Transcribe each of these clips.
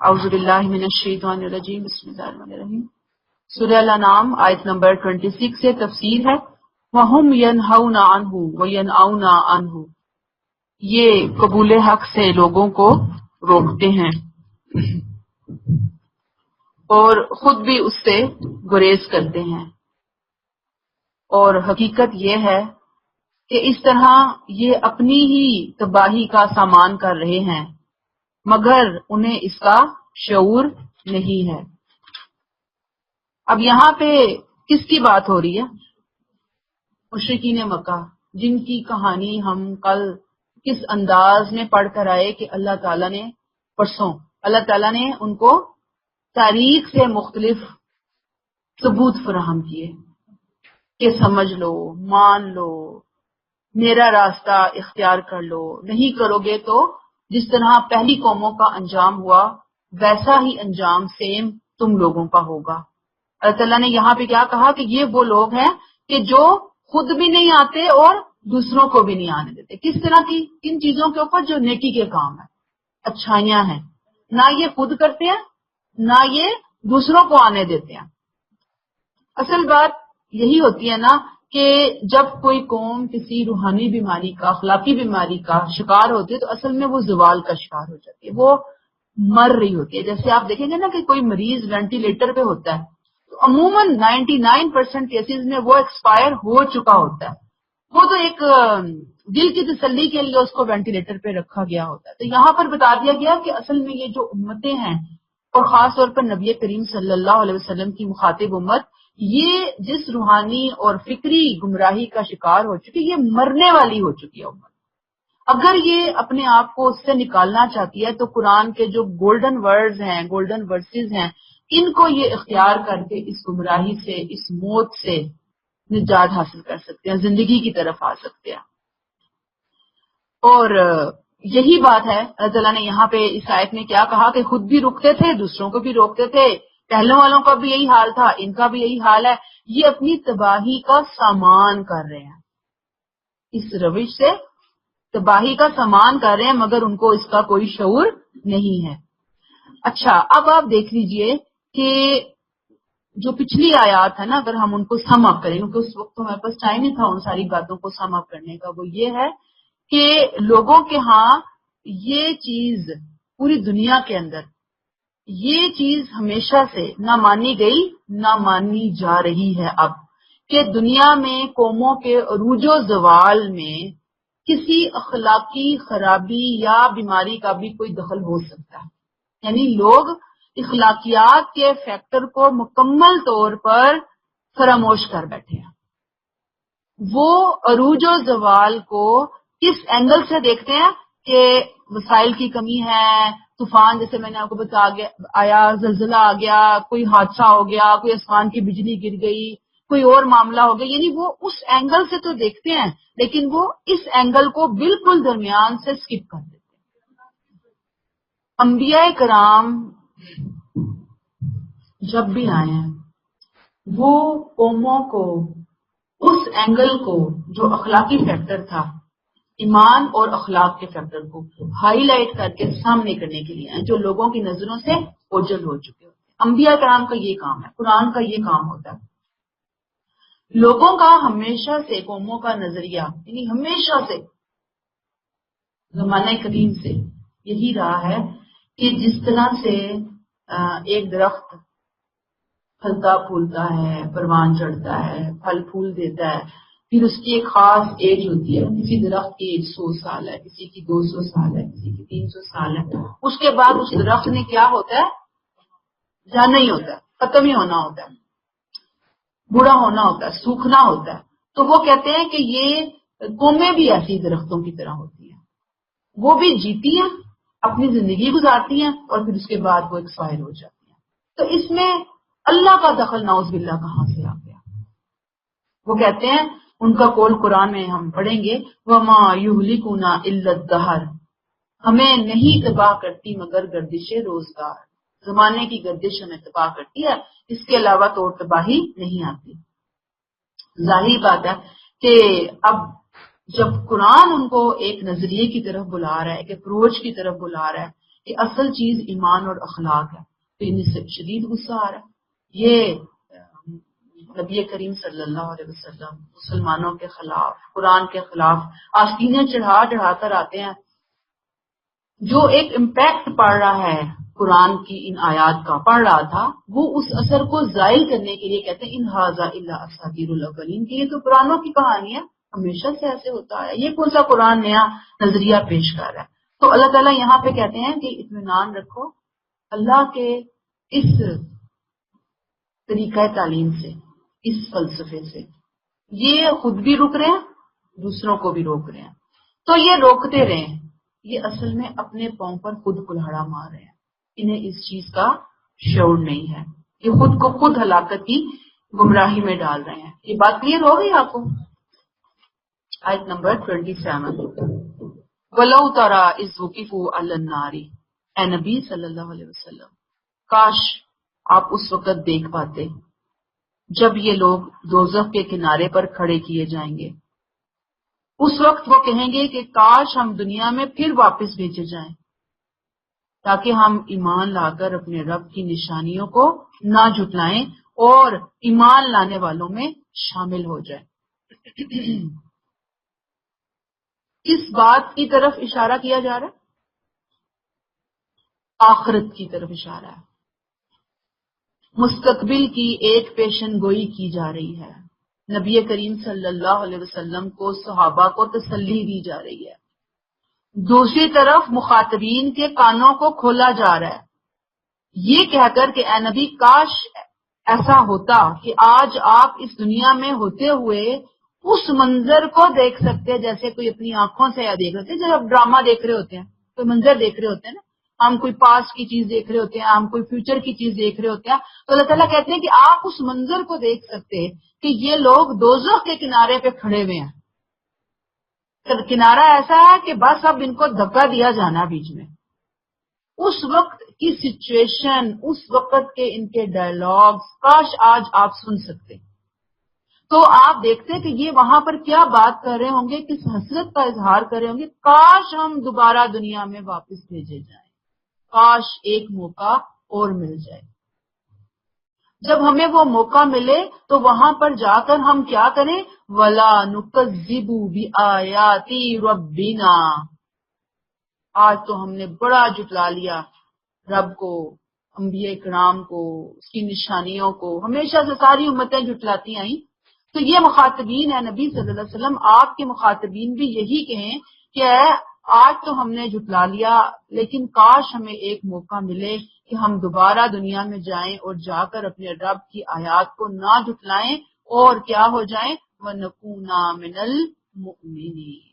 اعوذ باللہ من الشیطان الرجیم، بسم اللہ الرحمن الرحیم۔ سورہ الانعام آیت نمبر 26 سے تفسیر ہے وَهُمْ يَنْهَوْنَ عَنْهُ وَيَنْأَوْنَ عَنْهُ، یہ قبول حق سے لوگوں کو روکتے ہیں اور خود بھی اس سے گریز کرتے ہیں، اور حقیقت یہ ہے کہ اس طرح یہ اپنی ہی تباہی کا سامان کر رہے ہیں مگر انہیں اس کا شعور نہیں ہے۔ اب یہاں پہ کس کی بات ہو رہی ہے؟ مشرکین مکہ، جن کی کہانی ہم کل کس انداز میں پڑھ کر آئے کہ اللہ تعالیٰ نے پرسوں اللہ تعالیٰ نے ان کو تاریخ سے مختلف ثبوت فراہم کیے کہ سمجھ لو، مان لو، میرا راستہ اختیار کر لو، نہیں کرو گے تو جس طرح پہلی قوموں کا انجام ہوا ویسا ہی انجام سیم تم لوگوں کا ہوگا۔ اللہ تعالیٰ نے یہاں پہ کیا کہا کہ یہ وہ لوگ ہیں کہ جو خود بھی نہیں آتے اور دوسروں کو بھی نہیں آنے دیتے۔ کس طرح کی؟ کن چیزوں کے اوپر جو نیکی کے کام ہے، اچھائیاں ہیں، نہ یہ خود کرتے ہیں نہ یہ دوسروں کو آنے دیتے ہیں۔ اصل بات یہی ہوتی ہے نا کہ جب کوئی قوم کسی روحانی بیماری کا، اخلاقی بیماری کا شکار ہوتی ہے تو اصل میں وہ زوال کا شکار ہو جاتی ہے، وہ مر رہی ہوتی ہے۔ جیسے آپ دیکھیں گے نا کہ کوئی مریض وینٹیلیٹر پہ ہوتا ہے تو عموماً 99% کیسز میں وہ ایکسپائر ہو چکا ہوتا ہے، وہ تو ایک دل کی تسلی کے لیے اس کو وینٹیلیٹر پہ رکھا گیا ہوتا ہے۔ تو یہاں پر بتا دیا گیا کہ اصل میں یہ جو امتیں ہیں اور خاص طور پر نبی کریم صلی اللہ علیہ وسلم کی مخاطب امت، یہ جس روحانی اور فکری گمراہی کا شکار ہو چکی، یہ مرنے والی ہو چکی ہے امت۔ اگر یہ اپنے آپ کو اس سے نکالنا چاہتی ہے تو قرآن کے جو گولڈن ورڈز ہیں، گولڈن ورسز ہیں، ان کو یہ اختیار کر کے اس گمراہی سے، اس موت سے نجات حاصل کر سکتے ہیں، زندگی کی طرف آ سکتے ہیں۔ اور یہی بات ہے اللہ تعالیٰ نے یہاں پہ اس آیت میں کیا کہا کہ خود بھی رکتے تھے، دوسروں کو بھی روکتے تھے، پہلے والوں کا بھی یہی حال تھا، ان کا بھی یہی حال ہے، یہ اپنی تباہی کا سامان کر رہے ہیں، اس روش سے تباہی کا سامان کر رہے ہیں مگر ان کو اس کا کوئی شعور نہیں ہے۔ اچھا، اب آپ دیکھ لیجئے کہ جو پچھلی آیات ہے نا، اگر ہم ان کو سم اپ کریں، کیونکہ اس وقت ہمارے پاس ٹائم نہیں تھا ان ساری باتوں کو سم اپ کرنے کا، وہ یہ ہے کہ لوگوں کے ہاں یہ چیز پوری دنیا کے اندر یہ چیز ہمیشہ سے نہ مانی گئی نہ مانی جا رہی ہے اب، کہ دنیا میں قوموں کے عروج و زوال میں کسی اخلاقی خرابی یا بیماری کا بھی کوئی دخل ہو سکتا ہے۔ یعنی لوگ اخلاقیات کے فیکٹر کو مکمل طور پر فراموش کر بیٹھے ہیں۔ وہ عروج و زوال کو کس اینگل سے دیکھتے ہیں کہ وسائل کی کمی ہے، طوفان جیسے میں نے آپ کو بتا آیا، زلزلہ آ گیا، کوئی حادثہ ہو گیا، کوئی آسمان کی بجلی گر گئی، کوئی اور معاملہ ہو گیا، یعنی وہ اس اینگل سے تو دیکھتے ہیں لیکن وہ اس اینگل کو بالکل درمیان سے سکپ کر دیتے ہیں۔ انبیاء کرام جب بھی آئے ہیں وہ قوموں کو اس اینگل کو جو اخلاقی فیکٹر تھا، ایمان اور اخلاق کے فیکٹر کو ہائی لائٹ کر کے سامنے کرنے کے لیے ہیں، جو لوگوں کی نظروں سے اوجھل ہو چکے ہوتے ہیں۔ انبیاء کرام کا یہ کام ہے، قرآن کا یہ کام ہوتا ہے۔ لوگوں کا ہمیشہ سے قوموں کا نظریہ، یعنی ہمیشہ سے زمانہ قدیم سے یہی رہا ہے کہ جس طرح سے ایک درخت پھلتا پھولتا ہے، پروان چڑھتا ہے، پھل پھول دیتا ہے، پھر اس کی ایک خاص ایج ہوتی ہے، کسی درخت کی ایج 100 سال ہے، کسی کی 200 سال ہے، کسی کی 300 سال ہے، اس کے بعد اس درخت نے کیا ہوتا ہے؟ جانا ہی ہوتا ہے، ختم ہی ہونا ہوتا ہے، بوڑھا ہونا ہوتا ہے، سوکھنا ہوتا ہے۔ تو وہ کہتے ہیں کہ یہ قومیں بھی ایسی درختوں کی طرح ہوتی ہیں، وہ بھی جیتی ہیں، اپنی زندگی گزارتی ہیں اور پھر اس کے بعد وہ ایکسپائر ہو جاتی ہیں۔ تو اس میں اللہ کا دخل نعوذ باللہ کہاں سے آ گیا؟ وہ کہتے ہیں، ان کا قول قرآن میں ہم پڑھیں گے، وَمَا يُهْلِكُنَا إِلَّا الدَّهْرُ، ہمیں نہیں تباہ کرتی مگر گردش روزگار، زمانے کی گردش ہمیں تباہ کرتی ہے، اس کے علاوہ تو اور تباہی نہیں آتی۔ ظاہر بات ہے کہ اب جب قرآن ان کو ایک نظریے کی طرف بلا رہا ہے، ایک اپروچ کی طرف بلا رہا ہے کہ اصل چیز ایمان اور اخلاق ہے، تو انہیں سے شدید غصہ آ رہا ہے۔ یہ نبی کریم صلی اللہ علیہ وسلم مسلمانوں کے خلاف، قرآن کے خلاف آستینیں چڑھا چڑھا کر آتے ہیں۔ جو ایک امپیکٹ پڑ رہا ہے قرآن کی ان آیات کا پڑھ رہا تھا، وہ اس اثر کو زائل کرنے کے لیے کہتے ہیں ان ھذا الا اساطیر الاولین، کہ یہ تو قرآنوں کی کہانی ہے، ہمیشہ سے ایسے ہوتا ہے، یہ کون سا قرآن نیا نظریہ پیش کر رہا ہے۔ تو اللہ تعالیٰ یہاں پہ کہتے ہیں کہ اطمینان رکھو اللہ کے اس طریقہ تعلیم سے، اس فلسفے سے، یہ خود بھی رک رہے ہیں، دوسروں کو بھی روک رہے ہیں۔ تو یہ روکتے رہیں، یہ اصل میں اپنے پاؤں پر خود کلہاڑا مار رہے ہیں، انہیں اس چیز کا شعور نہیں ہے، یہ خود کو خود ہلاکت کی گمراہی میں ڈال رہے ہیں۔ یہ بات کلیئر ہو گئی آپ کو؟ آیت نمبر 27، وَلَوْ تَرَىٰ إِذْ وُقِفُوا عَلَى النَّارِ، اے نبی صلی اللہ علیہ وسلم کاش آپ اس وقت دیکھ پاتے جب یہ لوگ دوزخ کے کنارے پر کھڑے کیے جائیں گے۔ اس وقت وہ کہیں گے کہ کاش ہم دنیا میں پھر واپس بھیجے جائیں تاکہ ہم ایمان لا کر اپنے رب کی نشانیوں کو نہ جھٹلائیں اور ایمان لانے والوں میں شامل ہو جائیں۔ اس بات کی طرف اشارہ کیا جا رہا ہے، آخرت کی طرف اشارہ ہے، مستقبل کی ایک پیشن گوئی کی جا رہی ہے، نبی کریم صلی اللہ علیہ وسلم کو، صحابہ کو تسلی دی جا رہی ہے، دوسری طرف مخاطبین کے کانوں کو کھولا جا رہا ہے یہ کہہ کر کہ اے نبی کاش ایسا ہوتا کہ آج آپ اس دنیا میں ہوتے ہوئے اس منظر کو دیکھ سکتے جیسے کوئی اپنی آنکھوں سے یا دیکھ رہے جب آپ ڈرامہ دیکھ رہے ہوتے ہیں، کوئی منظر دیکھ رہے ہوتے ہیں نا، ہم کوئی پاسٹ کی چیز دیکھ رہے ہوتے ہیں، ہم کوئی فیوچر کی چیز دیکھ رہے ہوتے ہیں، تو اللہ تعالیٰ کہتے ہیں کہ آپ اس منظر کو دیکھ سکتے کہ یہ لوگ دوزخ کے کنارے پہ کھڑے ہوئے ہیں، کنارہ ایسا ہے کہ بس اب ان کو دھکا دیا جانا بیچ میں۔ اس وقت کی سچویشن، اس وقت کے ان کے ڈائلاگز کاش آج آپ سن سکتے، تو آپ دیکھتے کہ یہ وہاں پر کیا بات کر رہے ہوں گے، کس حسرت کا اظہار کر رہے ہوں گے، کاش ہم دوبارہ دنیا میں واپس بھیجے جائیں، کاش ایک موقع اور مل جائے۔ جب ہمیں وہ موقع ملے تو وہاں پر جا کر ہم کیا کریں، وَلَا نُكَذِّبُ بِآيَاتِ رَبِّنَا، آج تو ہم نے بڑا جھٹلا لیا رب کو، انبیاء کرام کو، اس کی نشانیوں کو، ہمیشہ سے ساری امتیں جھٹلاتی آئیں۔ تو یہ مخاطبین ہے نبی صلی اللہ علیہ وسلم، آپ کے مخاطبین بھی یہی کہیں کہ آج تو ہم نے جھٹلا لیا لیکن کاش ہمیں ایک موقع ملے کہ ہم دوبارہ دنیا میں جائیں اور جا کر اپنے رب کی آیات کو نہ جھٹلائیں اور کیا ہو جائیں، وَنَكُونَ مِنَ الْمُؤْمِنِينَ۔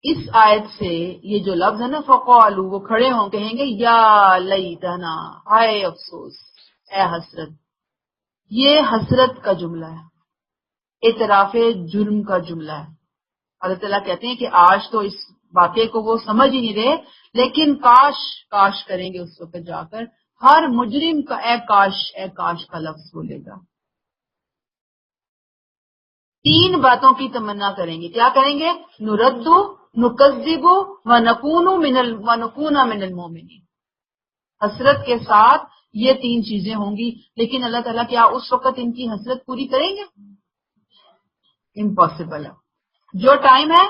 اس آیت سے یہ جو لفظ ہے نا فقالو، وہ کھڑے ہوں کہیں گے یا لیتنا، ہائے افسوس، اے حسرت، یہ حسرت کا جملہ ہے، اعتراف جرم کا جملہ ہے۔ اللہ تعالیٰ کہتے ہیں کہ آج تو اس واقعے کو وہ سمجھ ہی نہیں رہے لیکن کاش کاش کریں گے اس وقت جا کر، ہر مجرم کا اے کاش کا لفظ بولے گا۔ تین باتوں کی تمنا کریں گے، کیا کریں گے، نردو، نکذبو، ونکون من المؤمنین، حسرت کے ساتھ یہ تین چیزیں ہوں گی، لیکن اللہ تعالیٰ کیا اس وقت ان کی حسرت پوری کریں گے؟ امپاسبل ہے۔ جو ٹائم ہے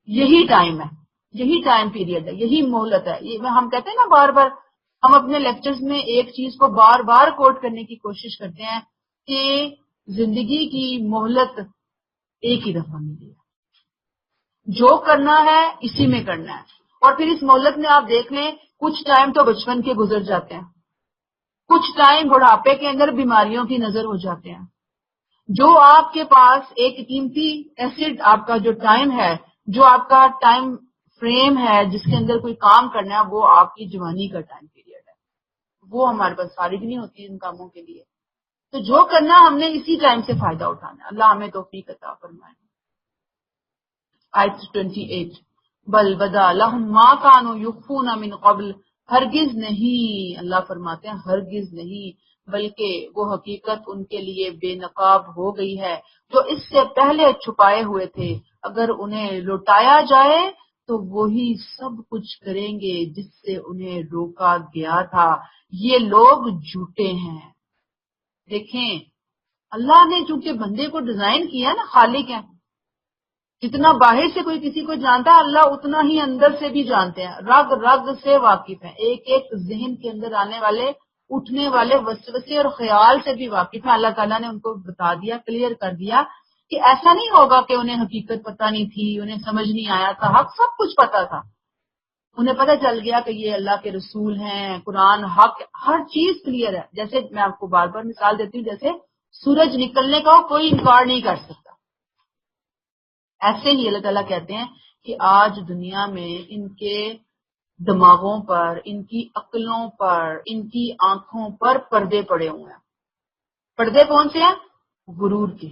یہی ٹائم ہے، یہی ٹائم پیریڈ ہے، یہی مہلت ہے۔ یہ ہم کہتے ہیں نا بار بار، ہم اپنے لیکچرز میں ایک چیز کو بار بار کوٹ کرنے کی کوشش کرتے ہیں کہ زندگی کی مہلت ایک ہی دفعہ ملی ہے، جو کرنا ہے اسی میں کرنا ہے، اور پھر اس مہلت میں آپ دیکھ لیں کچھ ٹائم تو بچپن کے گزر جاتے ہیں، کچھ ٹائم بڑھاپے کے اندر بیماریوں کی نظر ہو جاتے ہیں، جو آپ کے پاس ایک قیمتی ایسڈ، آپ کا جو ٹائم ہے، جو آپ کا ٹائم فریم ہے جس کے اندر کوئی کام کرنا ہے، وہ آپ کی جوانی کا ٹائم پیریڈ ہے، وہ ہمارے پاس فارغ نہیں ہوتی ان کاموں کے لیے، تو جو کرنا ہم نے اسی ٹائم سے فائدہ اٹھانا ہے۔ اللہ ہمیں توفیق عطا فرمائے۔ آیت 28، بل بدا لہم ما کانوا یخفون من قبل، ہرگز نہیں، اللہ فرماتے ہیں ہرگز نہیں، بلکہ وہ حقیقت ان کے لیے بے نقاب ہو گئی ہے جو اس سے پہلے چھپائے ہوئے تھے، اگر انہیں لوٹایا جائے تو وہی سب کچھ کریں گے جس سے انہیں روکا گیا تھا، یہ لوگ جھوٹے ہیں۔ دیکھیں، اللہ نے چونکہ بندے کو ڈیزائن کیا نا، خالق ہے، جتنا باہر سے کوئی کسی کو جانتا ہے اللہ اتنا ہی اندر سے بھی جانتے ہیں، رگ رگ سے واقف ہے، ایک ایک ذہن کے اندر آنے والے اٹھنے والے وسوسے اور خیال سے بھی واقف ہے۔ اللہ تعالیٰ نے ان کو بتا دیا، کلیئر کر دیا کہ ایسا نہیں ہوگا کہ انہیں حقیقت پتہ نہیں تھی، انہیں سمجھ نہیں آیا تھا، حق سب کچھ پتا تھا، انہیں پتہ چل گیا کہ یہ اللہ کے رسول ہیں، قرآن حق، ہر چیز کلیئر ہے۔ جیسے میں آپ کو بار بار مثال دیتی ہوں، جیسے سورج نکلنے کا کوئی انکار نہیں کر سکتا، ایسے ہی اللہ تعالیٰ کہتے ہیں کہ آج دنیا میں ان کے دماغوں پر، ان کی عقلوں پر، ان کی آنکھوں پر پردے پڑے ہوئے ہیں۔ پردے کون سے ہیں؟ غرور کے،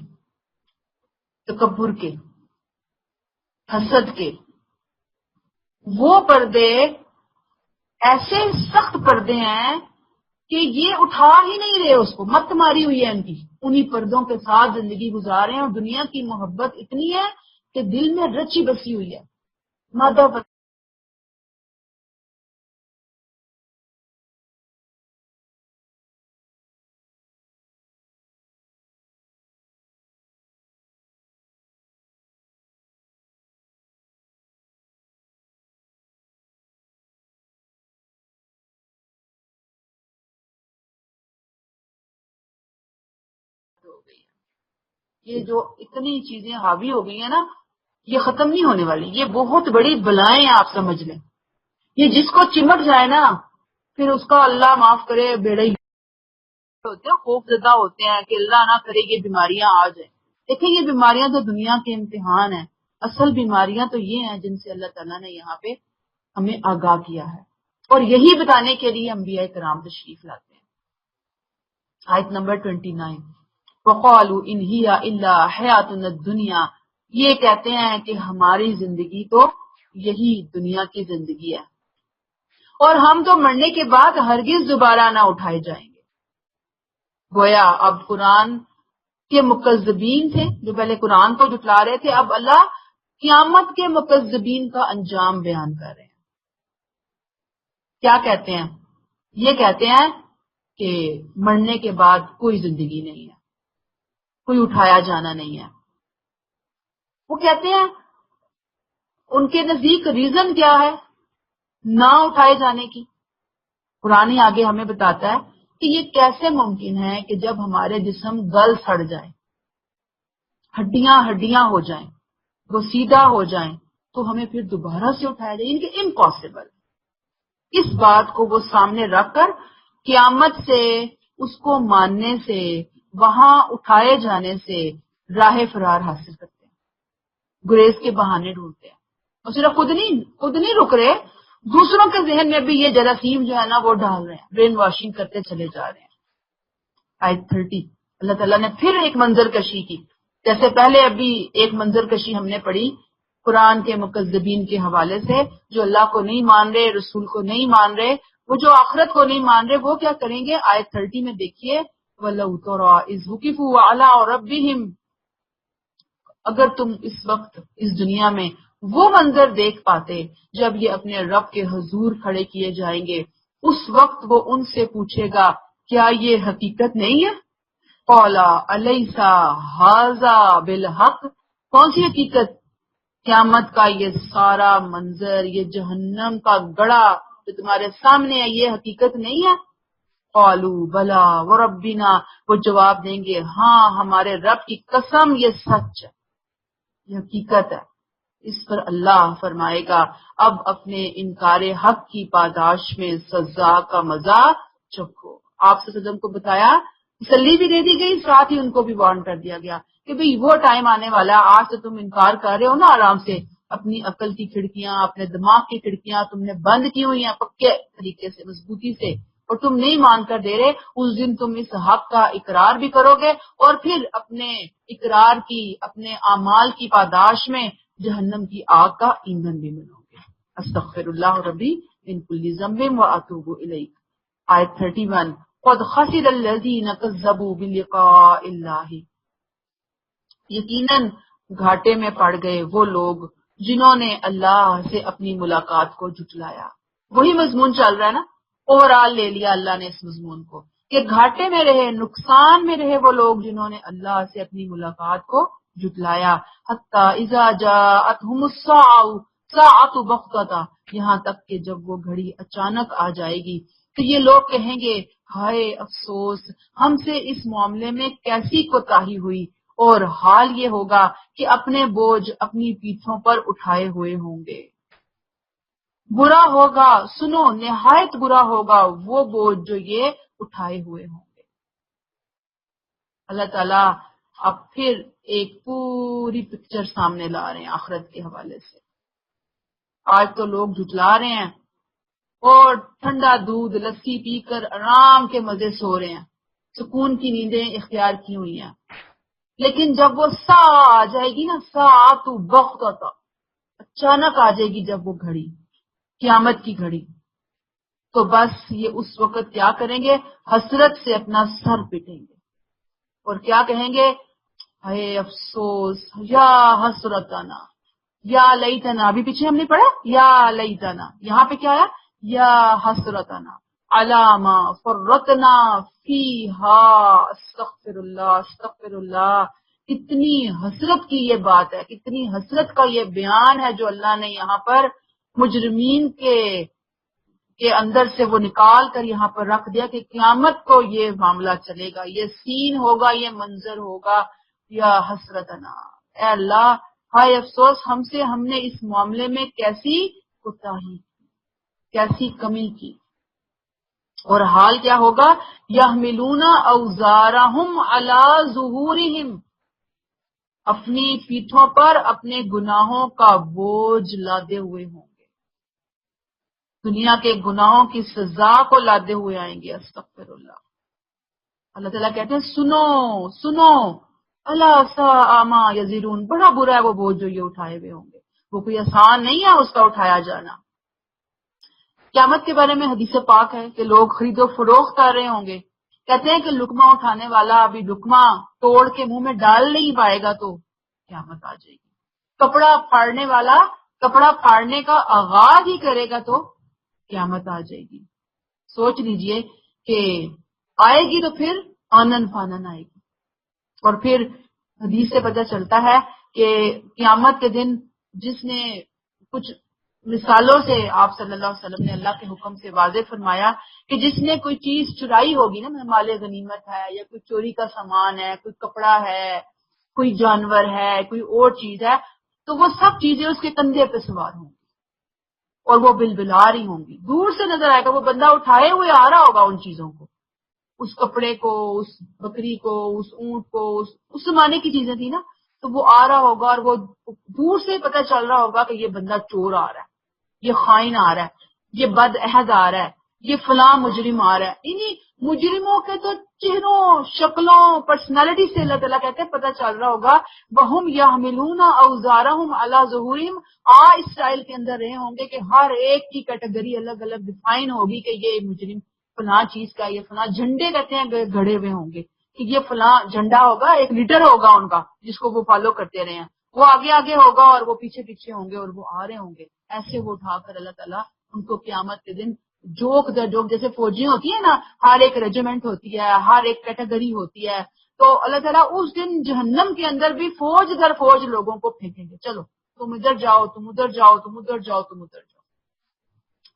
تکبر کے، حسد کے۔ وہ پردے ایسے سخت پردے ہیں کہ یہ اٹھا ہی نہیں رہے، اس کو مت ماری ہوئی ہے ان کی، انہی پردوں کے ساتھ زندگی گزار رہے ہیں، اور دنیا کی محبت اتنی ہے کہ دل میں رچی بسی ہوئی ہے۔ مادہ ہو گئی ہے۔ یہ جو اتنی چیزیں حاوی ہو گئی ہیں نا، یہ ختم نہیں ہونے والی، یہ بہت بڑی بلائیں ہیں، آپ سمجھ لیں۔ یہ جس کو چمٹ جائے نا، پھر اس کا اللہ معاف کرے بیڑا ہی ہوتے ہیں، خوف زدہ ہوتے ہیں کہ اللہ نہ کرے یہ بیماریاں آ جائیں۔ دیکھیں، یہ بیماریاں تو دنیا کے امتحان ہیں، اصل بیماریاں تو یہ ہیں جن سے اللہ تعالیٰ نے یہاں پہ ہمیں آگاہ کیا ہے، اور یہی بتانے کے لیے انبیاء کرام تشریف لاتے ہیں۔ آیت نمبر 29، وَقَالُوا إِنْ هِيَ إِلَّا حَيَاتُنَا الدُّنْيَا، یہ کہتے ہیں کہ ہماری زندگی تو یہی دنیا کی زندگی ہے، اور ہم تو مرنے کے بعد ہرگز دوبارہ نہ اٹھائے جائیں گے۔ گویا اب قرآن کے مکذبین تھے جو پہلے قرآن کو جھٹلا رہے تھے، اب اللہ قیامت کے مکذبین کا انجام بیان کر رہے ہیں۔ کیا کہتے ہیں؟ یہ کہتے ہیں کہ مرنے کے بعد کوئی زندگی نہیں ہے، کوئی اٹھایا جانا نہیں ہے۔ وہ کہتے ہیں ان کے نزدیک ریزن کیا ہے نہ اٹھائے جانے کی؟ قرآن ہی آگے ہمیں بتاتا ہے کہ یہ کیسے ممکن ہے کہ جب ہمارے جسم گل سڑ جائیں، ہڈیاں ہڈیاں ہو جائیں، وہ سیدھا ہو جائیں، تو ہمیں پھر دوبارہ سے اٹھایا جائے، کہ امپاسبل۔ اس بات کو وہ سامنے رکھ کر قیامت سے، اس کو ماننے سے، وہاں اٹھائے جانے سے راہ فرار حاصل کرتے ہیں، گریز کے بہانے ڈھونڈتے ہیں، اور صرف خود نہیں رک رہے، دوسروں کے ذہن میں بھی یہ جراثیم جو ہے نا وہ ڈال رہے ہیں، برین واشنگ کرتے چلے جا رہے ہیں۔ آیت 30، اللہ تعالیٰ نے پھر ایک منظر کشی کی، جیسے پہلے ابھی ایک منظر کشی ہم نے پڑھی قرآن کے مکذبین کے حوالے سے، جو اللہ کو نہیں مان رہے، رسول کو نہیں مان رہے، وہ جو آخرت کو نہیں مان رہے، وہ کیا کریں گے؟ آیت 30 میں دیکھیے، وَلَوْ تَرَىٰ إِذْ وُقِفُوا عَلَىٰ رَبِّهِمْ، اگر تم اس وقت اس دنیا میں وہ منظر دیکھ پاتے جب یہ اپنے رب کے حضور کھڑے کیے جائیں گے، اس وقت وہ ان سے پوچھے گا کیا یہ حقیقت نہیں ہے؟ قَالَ أَلَيْسَ هَٰذَا بِالْحَقِّ، کون سی حقیقت؟ قیامت کا یہ سارا منظر، یہ جہنم کا گڑھا جو تمہارے سامنے ہے، یہ حقیقت نہیں ہے؟ قَالُوا بَلَىٰ وَرَبِّنَا، وہ جواب دیں گے ہاں ہمارے رب کی قسم یہ سچ ہے، یہ حقیقت ہے۔ اس پر اللہ فرمائے گا اب اپنے انکار حق کی پاداش میں سزا کا مزہ چکھو۔ آپ صلی اللہ علیہ وسلم کو بتایا، تسلی بھی دے دی گئی، ساتھ ہی ان کو بھی وارن کر دیا گیا کہ بھئی وہ ٹائم آنے والا، آج تو تم انکار کر رہے ہو نا آرام سے، اپنی عقل کی کھڑکیاں، اپنے دماغ کی کھڑکیاں تم نے بند کی ہوئی ہیں پکے طریقے سے، مضبوطی سے، اور تم نہیں مان کر دے رہے، اس دن تم اس حق کا اقرار بھی کرو گے، اور پھر اپنے اقرار کی، اپنے اعمال کی پاداش میں جہنم کی آگ کا ایندھن بھی ملو گے۔ استغفر اللہ ربی من کل ذنب واتوب الیہ۔ آیت 31، قد خسر الذین کذبوا بلقاء اللہ، یقیناً گھاٹے میں پڑ گئے وہ لوگ جنہوں نے اللہ سے اپنی ملاقات کو جھٹلایا. وہی مضمون چل رہا ہے نا، اوور آل لے لیا اللہ نے اس مضمون کو کہ گھاٹے میں رہے، نقصان میں رہے وہ لوگ جنہوں نے اللہ سے اپنی ملاقات کو جھٹلایا. حتی اذا جاءتهم الساعۃ بغتۃ، یہاں تک کہ جب وہ گھڑی اچانک آ جائے گی تو یہ لوگ کہیں گے ہائے افسوس، ہم سے اس معاملے میں کیسی کوتاہی ہوئی، اور حال یہ ہوگا کہ اپنے بوجھ اپنی پیٹھوں پر اٹھائے ہوئے ہوں گے. برا ہوگا، سنو نہایت برا ہوگا وہ بوجھ جو یہ اٹھائے ہوئے ہوں گے. اللہ تعالیٰ اب پھر ایک پوری پکچر سامنے لا رہے ہیں آخرت کے حوالے سے. آج تو لوگ جھٹلا رہے ہیں اور ٹھنڈا دودھ لسی پی کر آرام کے مزے سو رہے ہیں، سکون کی نیندیں اختیار کی ہوئی ہیں. لیکن جب وہ آ جائے گی نا، ساعۃ بغتۃ، اچانک آ جائے گی جب وہ گھڑی، قیامت کی گھڑی، تو بس یہ اس وقت کیا کریں گے، حسرت سے اپنا سر پیٹیں گے اور کیا کہیں گے، اے افسوس، یا حسرتنا، یا لیتنا. ابھی پیچھے ہم نے پڑھا یا لیتنا، یہاں پہ کیا ہے، یا حسرتنا علی ما فرطنا فیہا. استغفر اللہ استغفر اللہ. کتنی حسرت کی یہ بات ہے، کتنی حسرت کا یہ بیان ہے جو اللہ نے یہاں پر مجرمین کے اندر سے وہ نکال کر یہاں پر رکھ دیا کہ قیامت کو یہ معاملہ چلے گا، یہ سین ہوگا، یہ منظر ہوگا. یا حسرتنا، اے اللہ ہائے افسوس ہم نے اس معاملے میں کیسی کوتاہی، کیسی کمی کی. اور حال کیا ہوگا، یحملون اوزارہم علی ظہورہم، اپنی پیٹھوں پر اپنے گناہوں کا بوجھ لادے ہوئے ہوں گے، دنیا کے گناہوں کی سزا کو لادے ہوئے آئیں گے. استغفر اللہ. اللہ تعالیٰ کہتے ہیں سنو سنو، اللہ ساء ما یزرون، بڑا برا ہے وہ بوجھ جو یہ اٹھائے ہوئے ہوں گے، وہ کوئی آسان نہیں ہے اس کا اٹھایا جانا. قیامت کے بارے میں حدیث پاک ہے کہ لوگ خرید و فروخت کر رہے ہوں گے، کہتے ہیں کہ لقمہ اٹھانے والا ابھی لقمہ توڑ کے منہ میں ڈال نہیں پائے گا تو قیامت آ جائے گی. کپڑا پھاڑنے والا کپڑا پھاڑنے کا آغاز ہی کرے گا تو قیامت آ جائے گی. سوچ لیجئے کہ آئے گی تو پھر آنن فانن آئے گی. اور پھر حدیث سے پتہ چلتا ہے کہ قیامت کے دن جس نے کچھ مثالوں سے آپ صلی اللہ علیہ وسلم نے اللہ کے حکم سے واضح فرمایا کہ جس نے کوئی چیز چرائی ہوگی نا، مال غنیمت ہے یا کوئی چوری کا سامان ہے، کوئی کپڑا ہے، کوئی جانور ہے، کوئی اور چیز ہے، تو وہ سب چیزیں اس کے کندھے پہ سوار ہوں گی اور وہ بلبلا رہی ہوں گی. دور سے نظر آئے گا وہ بندہ اٹھائے ہوئے آ رہا ہوگا ان چیزوں کو، اس کپڑے کو، اس بکری کو، اس اونٹ کو، اس زمانے کی چیزیں تھی نا، تو وہ آ رہا ہوگا اور وہ دور سے پتہ چل رہا ہوگا کہ یہ بندہ چور آ رہا ہے، یہ خائن آ رہا ہے، یہ بد عہد آ رہا ہے، یہ فلاں مجرم آ رہا ہے. انہیں مجرموں کے تو چہروں، شکلوں، پرسنالٹی سے اللہ تعالیٰ کہتے ہیں پتہ چل رہا ہوگا. وَهُمْ يَحْمِلُونَ أَوْزَارَهُمْ عَلَى ظُهُورِهِمْ. اس اسٹائل کے اندر رہے ہوں گے کہ ہر ایک کی کیٹیگری الگ الگ ڈیفائن ہوگی کہ یہ مجرم فلاں چیز کا، یہ فلاں جھنڈے کہتے ہیں گھڑے ہوئے ہوں گے کہ یہ فلاں جھنڈا ہوگا، ایک لیڈر ہوگا ان کا جس کو وہ فالو کرتے رہے ہیں، وہ آگے آگے ہوگا اور وہ پیچھے پیچھے ہوں گے اور وہ آ رہے ہوں گے. ایسے وہ اٹھا کر اللہ تعالیٰ ان کو قیامت کے دن جوک در جوک، جیسے فوجی ہوتی ہے نا، ہر ایک ریجیمنٹ ہوتی ہے، ہر ایک کیٹیگری ہوتی ہے، تو اللہ تعالیٰ اس دن جہنم کے اندر بھی فوج در فوج لوگوں کو پھینکیں گے. چلو تم ادھر جاؤ، تم ادھر جاؤ، تم ادھر جاؤ، تم ادھر جاؤ.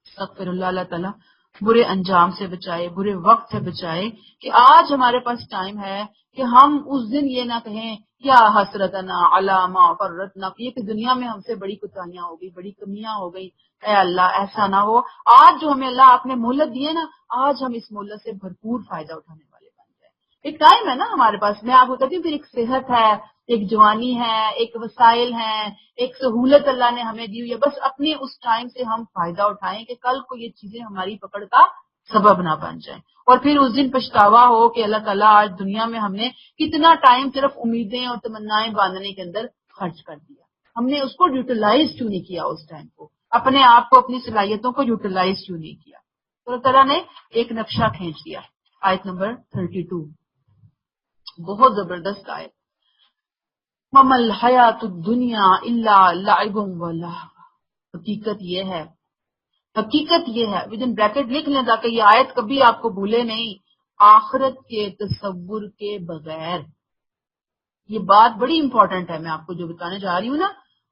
استغفر اللہ. اللہ تعالیٰ برے انجام سے بچائے، برے وقت سے بچائے کہ آج ہمارے پاس ٹائم ہے کہ ہم اس دن یہ نہ کہیں کیا حسرتنا علی ما فرطنا، یہ کہ دنیا میں ہم سے بڑی کوتاہیاں ہو گئی، بڑی کمیاں ہو گئی. اے اللہ ایسا نہ ہو. آج جو ہمیں اللہ آپ نے مہلت دی ہے نا، آج ہم اس مہلت سے بھرپور فائدہ اٹھانے والے بن جائیں. ایک ٹائم ہے نا ہمارے پاس، میں آپ کو کہتی ہوں پھر ایک صحت ہے، ایک جوانی ہے، ایک وسائل ہیں، ایک سہولت اللہ نے ہمیں دی ہوئی ہے. بس اپنے اس ٹائم سے ہم فائدہ اٹھائیں کہ کل کو یہ چیزیں ہماری پکڑ کا سبب نہ بن جائیں اور پھر اس دن پچھتاوا ہو کہ اللہ تعالیٰ آج دنیا میں ہم نے کتنا ٹائم صرف امیدیں اور تمنائیں باندھنے کے اندر خرچ کر دیا. ہم نے اس کو یوٹیلائز کیوں نہیں کیا، اس ٹائم کو اپنے آپ کو، اپنی صلاحیتوں کو یوٹیلائز کیوں نہیں کیا. تو اللہ تعالیٰ نے ایک نقشہ کھینچ دیا. آیت نمبر 32 بہت زبردست آیت. وَمَا الْحَيَاةُ الدُّنْيَا إِلَّا لَعِبٌ وَلَهْوٌ. حقیقت یہ ہے ود ان بریکٹ لکھ لیں تاکہ یہ آیت کبھی آپ کو بھولے نہیں. آخرت کے تصور کے بغیر، یہ بات بڑی امپورٹنٹ ہے، میں آپ کو جو بتانے جا رہی ہوں نا،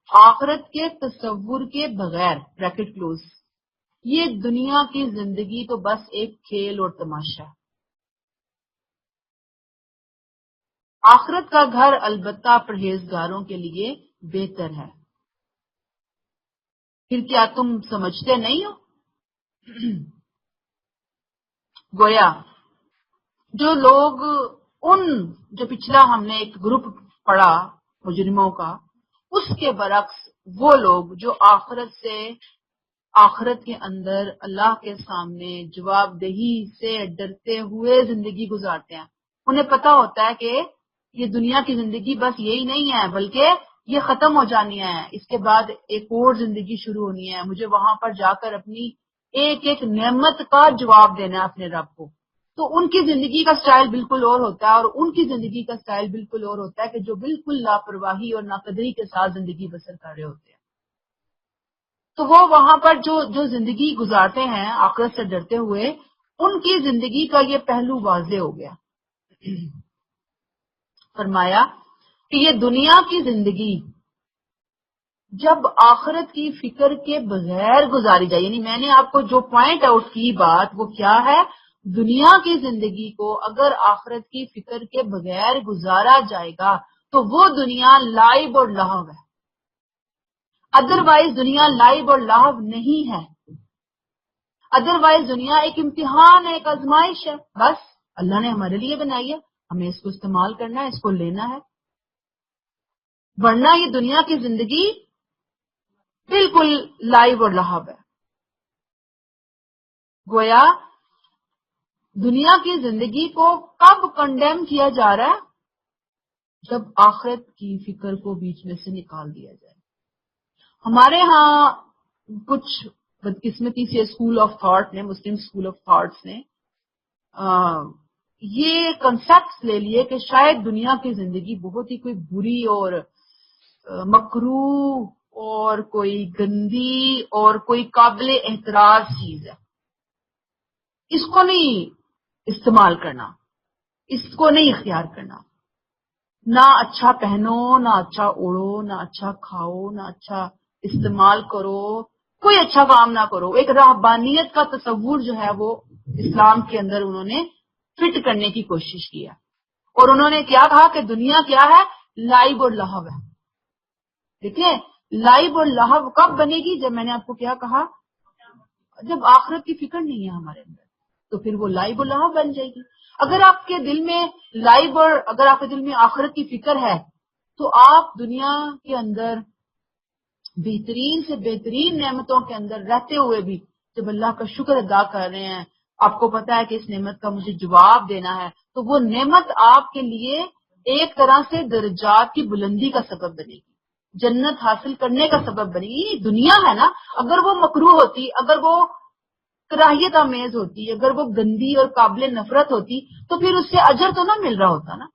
آخرت کے تصور کے بغیر بریکٹ کلوز، یہ دنیا کی زندگی تو بس ایک کھیل اور تماشا ہے. آخرت کا گھر البتہ پرہیزگاروں کے لیے بہتر ہے. پھر کیا تم سمجھتے نہیں ہو؟ گویا جو لوگ جو پچھلا ہم نے ایک گروپ پڑھا مجرموں کا، اس کے برعکس وہ لوگ جو آخرت کے اندر اللہ کے سامنے جواب دہی سے ڈرتے ہوئے زندگی گزارتے ہیں. انہیں پتا ہوتا ہے کہ یہ دنیا کی زندگی بس یہی نہیں ہے، بلکہ یہ ختم ہو جانی ہے، اس کے بعد ایک اور زندگی شروع ہونی ہے، مجھے وہاں پر جا کر اپنی ایک ایک نعمت کا جواب دینا ہے اپنے رب کو. تو ان کی زندگی کا سٹائل بالکل اور ہوتا ہے، اور ان کی زندگی کا سٹائل بالکل اور ہوتا ہے کہ جو بالکل لاپرواہی اور ناقدری کے ساتھ زندگی بسر کر رہے ہوتے ہیں. تو وہ وہاں پر جو زندگی گزارتے ہیں آخرت سے ڈرتے ہوئے، ان کی زندگی کا یہ پہلو واضح ہو گیا. فرمایا کہ یہ دنیا کی زندگی جب آخرت کی فکر کے بغیر گزاری جائے، یعنی میں نے آپ کو جو پوائنٹ آؤٹ کی بات وہ کیا ہے، دنیا کی زندگی کو اگر آخرت کی فکر کے بغیر گزارا جائے گا تو وہ دنیا لائب اور لہو ہے. ادروائز دنیا لائب اور لہو نہیں ہے. ادروائز دنیا ایک امتحان ہے، ایک آزمائش ہے، بس اللہ نے ہمارے لیے بنائی ہے، ہمیں اس کو استعمال کرنا ہے، اس کو لینا ہے. ورنہ یہ دنیا کی زندگی بالکل لائیو اور لہو ہے. گویا دنیا کی زندگی کو کب کنڈیم کیا جا رہا ہے؟ جب آخرت کی فکر کو بیچ میں سے نکال دیا جائے. ہمارے ہاں کچھ بدقسمتی سے اسکول آف تھاٹ نے، مسلم اسکول آف تھاٹس نے یہ کنسپٹ لے لیے کہ شاید دنیا کی زندگی بہت ہی کوئی بری اور مکروہ اور کوئی گندی اور کوئی قابل اعتراض چیز ہے. اس کو نہیں استعمال کرنا، اس کو نہیں اختیار کرنا. نہ اچھا پہنو، نہ اچھا اوڑھو، نہ اچھا کھاؤ، نہ اچھا استعمال کرو، کوئی اچھا کام نہ کرو. ایک رہبانیت کا تصور جو ہے وہ اسلام کے اندر انہوں نے فٹ کرنے کی کوشش کیا. اور انہوں نے کیا کہا کہ دنیا کیا ہے؟ لائب اور لہو ہے. دیکھیں لائب اور لہو کب بنے گی؟ جب میں نے آپ کو کیا کہا، جب آخرت کی فکر نہیں ہے ہمارے اندر، تو پھر وہ لائب اور لہو بن جائے گی. اگر آپ کے دل میں لائب اور اگر آپ کے دل میں آخرت کی فکر ہے تو آپ دنیا کے اندر بہترین سے بہترین نعمتوں کے اندر رہتے ہوئے بھی جب اللہ کا شکر ادا کر رہے ہیں، آپ کو پتا ہے کہ اس نعمت کا مجھے جواب دینا ہے، تو وہ نعمت آپ کے لیے ایک طرح سے درجات کی بلندی کا سبب بنے گی، جنت حاصل کرنے کا سبب بنے گی. دنیا ہے نا، اگر وہ مکروہ ہوتی، اگر وہ کراہیت آمیز ہوتی، اگر وہ گندی اور قابل نفرت ہوتی تو پھر اس سے اجر تو نہ مل رہا ہوتا نا.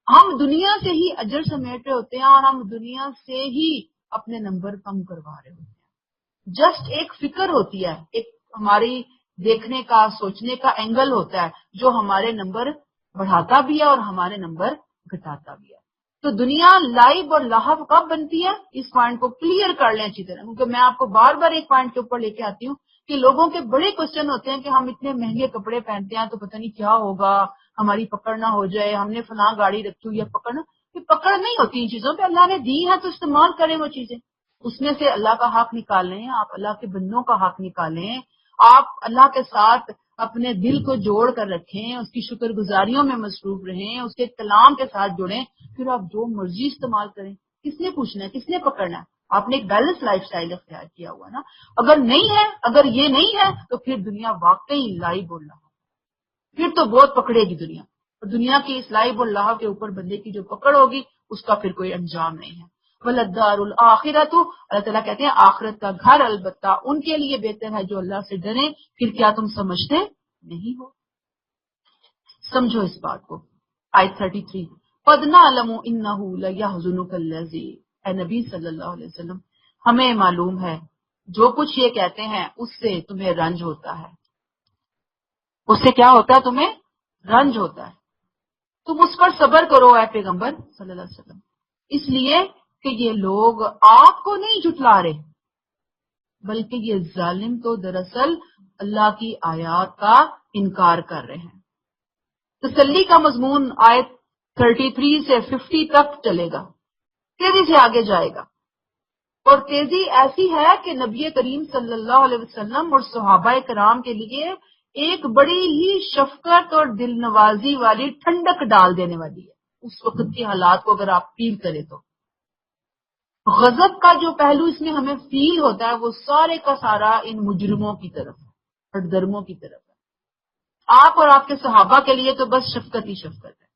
ہم دنیا سے ہی اجر سمیٹ رہے ہوتے ہیں اور ہم دنیا سے ہی اپنے نمبر کم کروا رہے ہوتے ہیں. جسٹ ایک فکر ہوتی ہے، ایک ہماری دیکھنے کا سوچنے کا اینگل ہوتا ہے جو ہمارے نمبر بڑھاتا بھی ہے اور ہمارے نمبر گھٹاتا بھی ہے. تو دنیا لائب اور لہو کب بنتی ہے؟ اس پوائنٹ کو کلیئر کر لیں اچھی طرح، کیونکہ میں آپ کو بار بار ایک پوائنٹ کے اوپر لے کے آتی ہوں کہ لوگوں کے بڑے کوشچن ہوتے ہیں کہ ہم اتنے مہنگے کپڑے پہنتے ہیں تو پتہ نہیں کیا ہوگا، ہماری پکڑ نہ ہو جائے، ہم نے فلاں گاڑی رکھی ہوئی ہے پکڑنا. پکڑ نہیں ہوتی ان چیزوں پہ، اللہ نے دی ہے تو استعمال کریں وہ چیزیں. اس میں سے اللہ کا حق نکالیں، آپ اللہ کے بندوں کا حق نکالیں، آپ اللہ کے ساتھ اپنے دل کو جوڑ کر رکھیں، اس کی شکر گزاریوں میں مصروف رہیں، اس کے کلام کے ساتھ جڑیں، پھر آپ جو مرضی استعمال کریں. کس نے پوچھنا ہے، کس نے پکڑنا ہے؟ آپ نے ایک بیلنس لائف سٹائل اختیار کیا ہوا نا. اگر نہیں ہے، اگر یہ نہیں ہے تو پھر دنیا واقعی لائب اور لہو، پھر تو بہت پکڑے گی دنیا. اور دنیا کی اس لائب اور لہو کے اوپر بندے کی جو پکڑ ہوگی اس کا پھر کوئی انجام نہیں ہے. وَلَلدَّارُ الْآخِرَةُ، اللہ تعالیٰ کہتے ہیں آخرت کا گھر البتہ ان کے لیے بہتر ہے جو اللہ سے ڈریں. پھر کیا تم سمجھتے نہیں ہو؟ سمجھو اس بات کو. آیت 33، قد نعلم انہ لیحزنک الذی، اے نبی صلی اللہ علیہ وسلم ہمیں معلوم ہے جو کچھ یہ کہتے ہیں اس سے تمہیں رنج ہوتا ہے، اس سے کیا ہوتا ہے؟ تمہیں رنج ہوتا ہے، تم اس پر صبر کرو اے پیغمبر صلی اللہ علیہ وسلم، اس لیے کہ یہ لوگ آپ کو نہیں جھٹلا رہے، بلکہ یہ ظالم تو دراصل اللہ کی آیات کا انکار کر رہے ہیں۔ تسلی کا مضمون آیت 33 سے 50 تک چلے گا، تیزی سے آگے جائے گا، اور تیزی ایسی ہے کہ نبی کریم صلی اللہ علیہ وسلم اور صحابہ کرام کے لیے ایک بڑی ہی شفقت اور دل نوازی والی ٹھنڈک ڈال دینے والی ہے اس وقت کے حالات کو اگر آپ فیل کریں تو۔ غضب کا جو پہلو اس میں ہمیں فیل ہوتا ہے وہ سارے کا سارا ان مجرموں کی طرف ہے، ہٹ درموں کی طرف ہے۔ آپ اور آپ کے صحابہ کے لیے تو بس شفقت ہی شفقت ہے،